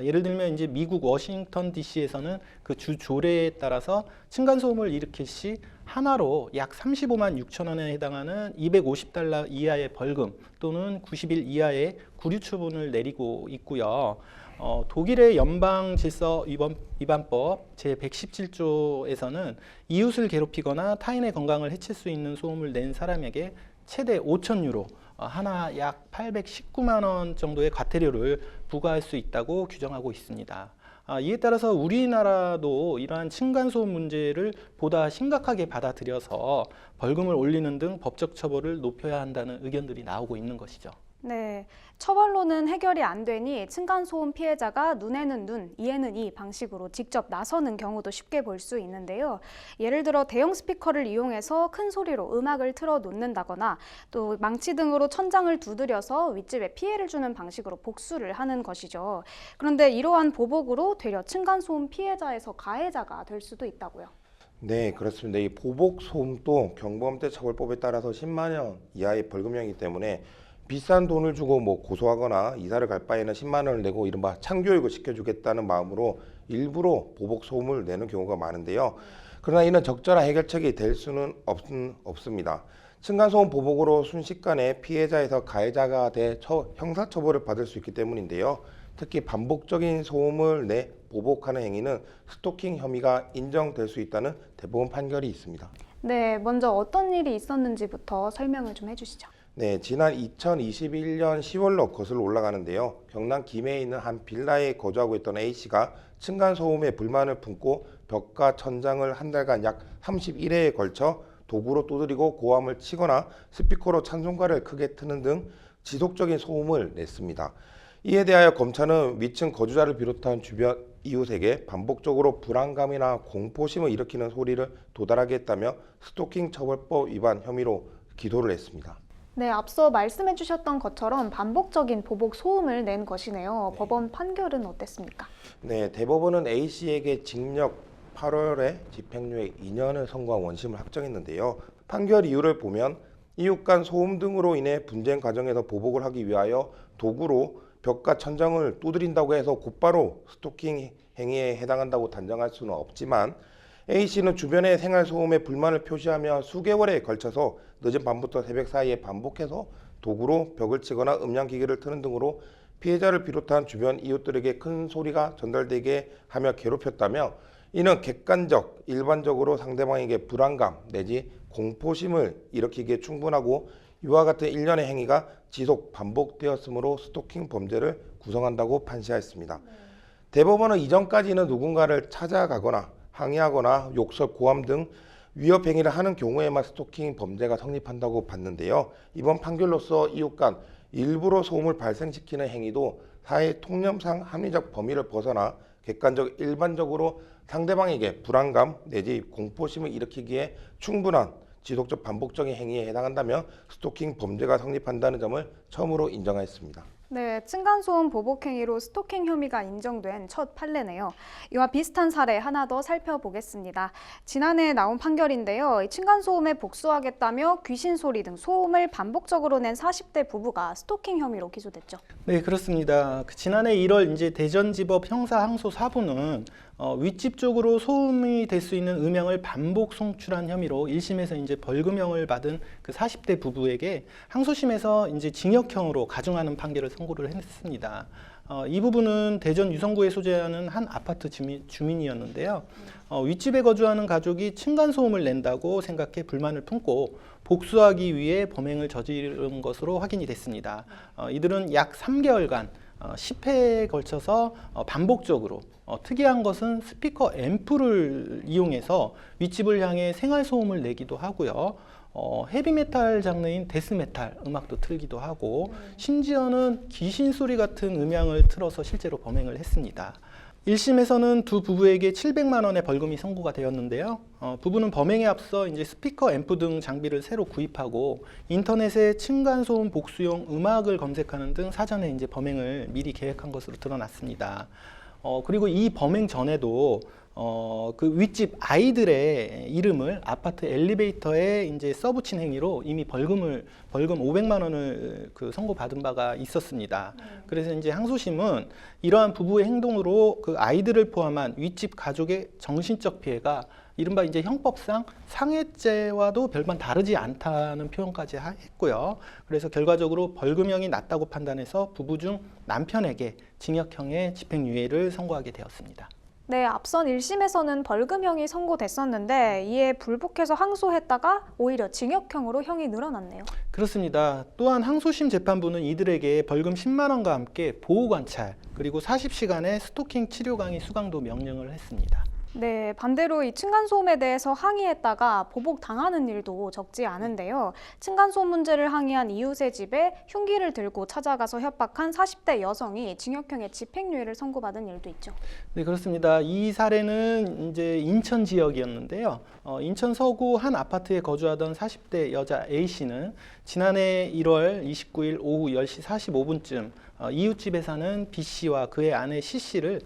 예를 들면 이제 미국 워싱턴 DC에서는 그 주 조례에 따라서 층간소음을 일으킬 시 하나로 약 35만 6천 원에 해당하는 $250 이하의 벌금 또는 90일 이하의 구류 처분을 내리고 있고요. 독일의 연방질서위반법 제117조에서는 이웃을 괴롭히거나 타인의 건강을 해칠 수 있는 소음을 낸 사람에게 최대 5,000유로, 하나 약 819만 원 정도의 과태료를 부과할 수 있다고 규정하고 있습니다. 이에 따라서 우리나라도 이러한 층간소음 문제를 보다 심각하게 받아들여서 벌금을 올리는 등 법적 처벌을 높여야 한다는 의견들이 나오고 있는 것이죠. 네, 처벌로는 해결이 안 되니 층간소음 피해자가 눈에는 눈, 이에는 이 방식으로 직접 나서는 경우도 쉽게 볼 수 있는데요. 예를 들어 대형 스피커를 이용해서 큰 소리로 음악을 틀어 놓는다거나 또 망치 등으로 천장을 두드려서 윗집에 피해를 주는 방식으로 복수를 하는 것이죠. 그런데 이러한 보복으로 되려 층간소음 피해자에서 가해자가 될 수도 있다고요. 네, 그렇습니다. 이 보복 소음도 경범죄 처벌법에 따라서 10만 원 이하의 벌금형이기 때문에 비싼 돈을 주고 고소하거나 이사를 갈 바에는 10만 원을 내고 이른바 참교육을 시켜주겠다는 마음으로 일부러 보복 소음을 내는 경우가 많은데요. 그러나 이는 적절한 해결책이 될 수는 없습니다. 층간소음 보복으로 순식간에 피해자에서 가해자가 돼 형사처벌을 받을 수 있기 때문인데요. 특히 반복적인 소음을 내 보복하는 행위는 스토킹 혐의가 인정될 수 있다는 대법원 판결이 있습니다. 네, 먼저 어떤 일이 있었는지부터 설명을 좀 해주시죠. 네, 지난 2021년 10월로 거슬러 올라가는데요. 경남 김해에 있는 한 빌라에 거주하고 있던 A씨가 층간소음에 불만을 품고 벽과 천장을 한 달간 약 31회에 걸쳐 도구로 두드리고 고함을 치거나 스피커로 찬송가를 크게 트는 등 지속적인 소음을 냈습니다. 이에 대하여 검찰은 위층 거주자를 비롯한 주변 이웃에게 반복적으로 불안감이나 공포심을 일으키는 소리를 도달하게 했다며 스토킹 처벌법 위반 혐의로 기소를 했습니다. 네, 앞서 말씀해 주셨던 것처럼 반복적인 보복 소음을 낸 것이네요. 네. 법원 판결은 어땠습니까? 네, 대법원은 A씨에게 징역 8월에 집행유예 2년을 선고한 원심을 확정했는데요. 판결 이유를 보면 이웃 간 소음 등으로 인해 분쟁 과정에서 보복을 하기 위하여 도구로 벽과 천장을 두드린다고 해서 곧바로 스토킹 행위에 해당한다고 단정할 수는 없지만 A씨는 주변의 생활 소음에 불만을 표시하며 수개월에 걸쳐서 늦은 밤부터 새벽 사이에 반복해서 도구로 벽을 치거나 음향기기를 트는 등으로 피해자를 비롯한 주변 이웃들에게 큰 소리가 전달되게 하며 괴롭혔다며 이는 객관적, 일반적으로 상대방에게 불안감 내지 공포심을 일으키기에 충분하고 이와 같은 일련의 행위가 지속 반복되었으므로 스토킹 범죄를 구성한다고 판시하였습니다. 대법원은 이전까지는 누군가를 찾아가거나 항의하거나 욕설, 고함 등 위협 행위를 하는 경우에만 스토킹 범죄가 성립한다고 봤는데요. 이번 판결로서 이웃 간 일부러 소음을 발생시키는 행위도 사회 통념상 합리적 범위를 벗어나 객관적, 일반적으로 상대방에게 불안감 내지 공포심을 일으키기에 충분한 지속적 반복적인 행위에 해당한다며 스토킹 범죄가 성립한다는 점을 처음으로 인정하였습니다. 네, 층간소음 보복 행위로 스토킹 혐의가 인정된 첫 판례네요. 이와 비슷한 사례 하나 더 살펴보겠습니다. 지난해 나온 판결인데요. 층간소음에 복수하겠다며 귀신 소리 등 소음을 반복적으로 낸 40대 부부가 스토킹 혐의로 기소됐죠. 네, 그렇습니다. 지난해 1월 이제 대전지법 형사항소 4부는 윗집 쪽으로 소음이 될 수 있는 음향을 반복 송출한 혐의로 1심에서 이제 벌금형을 받은 그 40대 부부에게 항소심에서 이제 징역형으로 가중하는 판결을 선고를 했습니다. 이 부부는 대전 유성구에 소재하는 한 아파트 주민이었는데요. 윗집에 거주하는 가족이 층간소음을 낸다고 생각해 불만을 품고 복수하기 위해 범행을 저지른 것으로 확인이 됐습니다. 이들은 약 3개월간 10회에 걸쳐서 반복적으로 특이한 것은 스피커 앰프를 이용해서 윗집을 향해 생활소음을 내기도 하고요. 헤비메탈 장르인 데스메탈 음악도 틀기도 하고 심지어는 귀신 소리 같은 음향을 틀어서 실제로 범행을 했습니다. 1심에서는 두 부부에게 700만 원의 벌금이 선고가 되었는데요. 부부는 범행에 앞서 이제 스피커 앰프 등 장비를 새로 구입하고 인터넷에 층간소음 복수용 음악을 검색하는 등 사전에 이제 범행을 미리 계획한 것으로 드러났습니다. 그리고 이 범행 전에도 그 윗집 아이들의 이름을 아파트 엘리베이터에 이제 써붙인 행위로 이미 벌금 500만 원을 그 선고받은 바가 있었습니다. 그래서 이제 항소심은 이러한 부부의 행동으로 그 아이들을 포함한 윗집 가족의 정신적 피해가 이른바 이제 형법상 상해죄와도 별반 다르지 않다는 표현까지 했고요. 그래서 결과적으로 벌금형이 낮다고 판단해서 부부 중 남편에게 징역형의 집행유예를 선고하게 되었습니다. 네, 앞선 1심에서는 벌금형이 선고됐었는데 이에 불복해서 항소했다가 오히려 징역형으로 형이 늘어났네요. 그렇습니다. 또한 항소심 재판부는 이들에게 벌금 10만 원과 함께 보호관찰 그리고 40시간의 스토킹 치료 강의 수강도 명령을 했습니다. 네, 반대로 이 층간소음에 대해서 항의했다가 보복당하는 일도 적지 않은데요. 층간소음 문제를 항의한 이웃의 집에 흉기를 들고 찾아가서 협박한 40대 여성이 징역형의 집행유예를 선고받은 일도 있죠. 네, 그렇습니다. 이 사례는 이제 인천 지역이었는데요. 인천 서구 한 아파트에 거주하던 40대 여자 A씨는 지난해 1월 29일 오후 10시 45분쯤 이웃집에 사는 B씨와 그의 아내 C씨를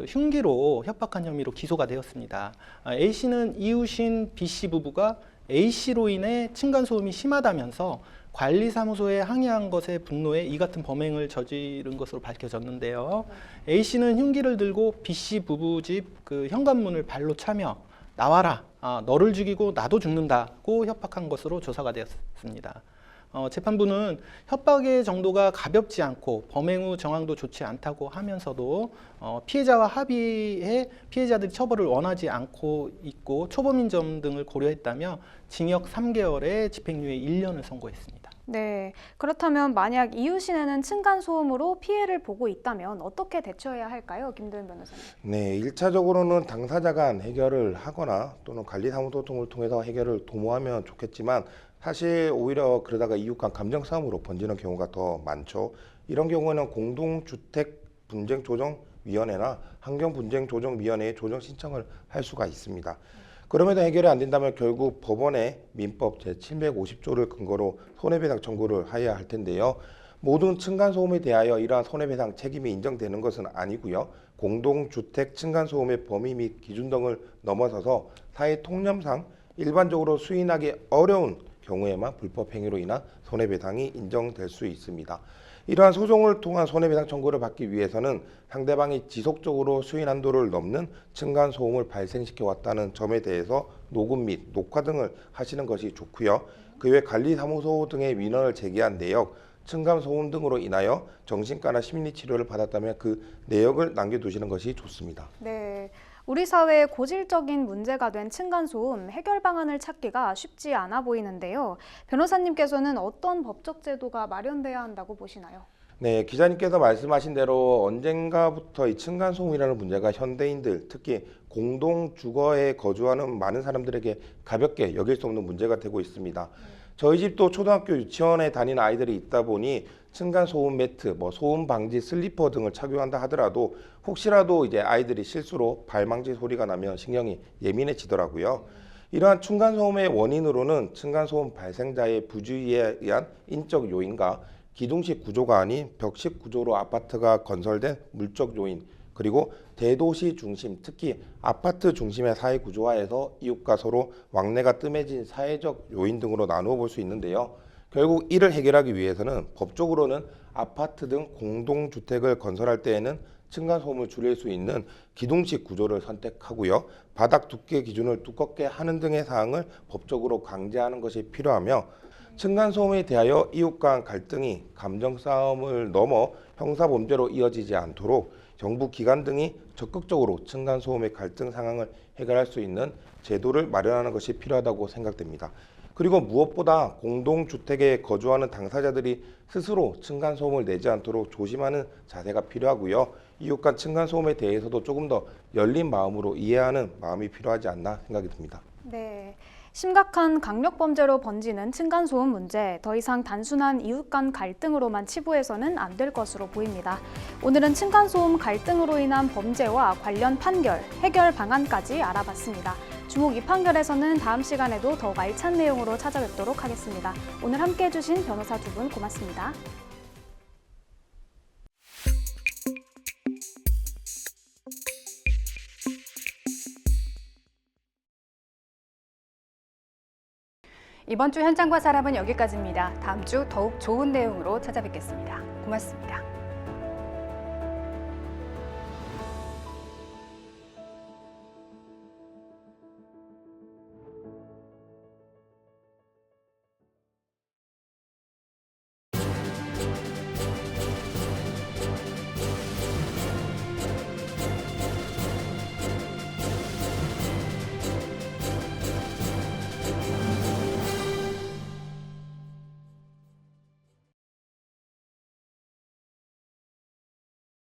흉기로 협박한 혐의로 기소가 되었습니다. A씨는 이웃인 B씨 부부가 A씨로 인해 층간소음이 심하다면서 관리사무소에 항의한 것에 분노해 이 같은 범행을 저지른 것으로 밝혀졌는데요. A씨는 흉기를 들고 B씨 부부 집 현관문을 발로 차며 나와라, 너를 죽이고 나도 죽는다고 협박한 것으로 조사가 되었습니다. 재판부는 협박의 정도가 가볍지 않고 범행 후 정황도 좋지 않다고 하면서도 피해자와 합의해 피해자들이 처벌을 원하지 않고 있고 초범인 점 등을 고려했다며 징역 3개월에 집행유예 1년을 선고했습니다. 네, 그렇다면 만약 이웃이네는 층간소음으로 피해를 보고 있다면 어떻게 대처해야 할까요? 김도현 변호사님. 네, 1차적으로는 당사자 간 해결을 하거나 또는 관리사무소 등을 통해서 해결을 도모하면 좋겠지만 사실 오히려 그러다가 이웃 간 감정 싸움으로 번지는 경우가 더 많죠. 이런 경우에는 공동주택분쟁조정위원회나 환경분쟁조정위원회에 조정 신청을 할 수가 있습니다. 그럼에도 해결이 안 된다면 결국 법원에 민법 제750조를 근거로 손해배상 청구를 해야 할 텐데요. 모든 층간소음에 대하여 이러한 손해배상 책임이 인정되는 것은 아니고요. 공동주택 층간소음의 범위 및 기준 등을 넘어서서 사회 통념상 일반적으로 수인하기 어려운 경우에만 불법 행위로 인한 손해배상이 인정될 수 있습니다. 이러한 소송을 통한 손해배상 청구를 받기 위해서는 상대방이 지속적으로 수인 한도를 넘는 층간소음을 발생시켜 왔다는 점에 대해서 녹음 및 녹화 등을 하시는 것이 좋고요. 그 외 관리사무소 등의 민원을 제기한 내역, 층간소음 등으로 인하여 정신과나 심리치료를 받았다면 그 내역을 남겨두시는 것이 좋습니다. 네. 우리 사회의 고질적인 문제가 된 층간소음 해결 방안을 찾기가 쉽지 않아 보이는데요. 변호사님께서는 어떤 법적 제도가 마련돼야 한다고 보시나요? 네, 기자님께서 말씀하신 대로 언젠가부터 이 층간소음이라는 문제가 현대인들, 특히 공동주거에 거주하는 많은 사람들에게 가볍게 여길 수 없는 문제가 되고 있습니다. 저희 집도 초등학교 유치원에 다니는 아이들이 있다 보니 층간소음 매트, 소음 방지 슬리퍼 등을 착용한다 하더라도 혹시라도 이제 아이들이 실수로 발망지 소리가 나면 신경이 예민해지더라고요. 이러한 층간소음의 원인으로는 층간소음 발생자의 부주의에 의한 인적 요인과 기둥식 구조가 아닌 벽식 구조로 아파트가 건설된 물적 요인, 그리고 대도시 중심, 특히 아파트 중심의 사회 구조화에서 이웃과 서로 왕래가 뜸해진 사회적 요인 등으로 나누어 볼 수 있는데요. 결국 이를 해결하기 위해서는 법적으로는 아파트 등 공동주택을 건설할 때에는 층간소음을 줄일 수 있는 기둥식 구조를 선택하고요. 바닥 두께 기준을 두껍게 하는 등의 사항을 법적으로 강제하는 것이 필요하며 층간소음에 대하여 이웃 간 갈등이 감정 싸움을 넘어 형사범죄로 이어지지 않도록 정부 기관 등이 적극적으로 층간소음의 갈등 상황을 해결할 수 있는 제도를 마련하는 것이 필요하다고 생각됩니다. 그리고 무엇보다 공동주택에 거주하는 당사자들이 스스로 층간소음을 내지 않도록 조심하는 자세가 필요하고요. 이웃 간 층간소음에 대해서도 조금 더 열린 마음으로 이해하는 마음이 필요하지 않나 생각이 듭니다. 네. 심각한 강력범죄로 번지는 층간소음 문제, 더 이상 단순한 이웃 간 갈등으로만 치부해서는 안 될 것으로 보입니다. 오늘은 층간소음 갈등으로 인한 범죄와 관련 판결, 해결 방안까지 알아봤습니다. 주목 이 판결에서는 다음 시간에도 더욱 알찬 내용으로 찾아뵙도록 하겠습니다. 오늘 함께해 주신 변호사 두 분 고맙습니다. 이번 주 현장과 사람은 여기까지입니다. 다음 주 더욱 좋은 내용으로 찾아뵙겠습니다. 고맙습니다.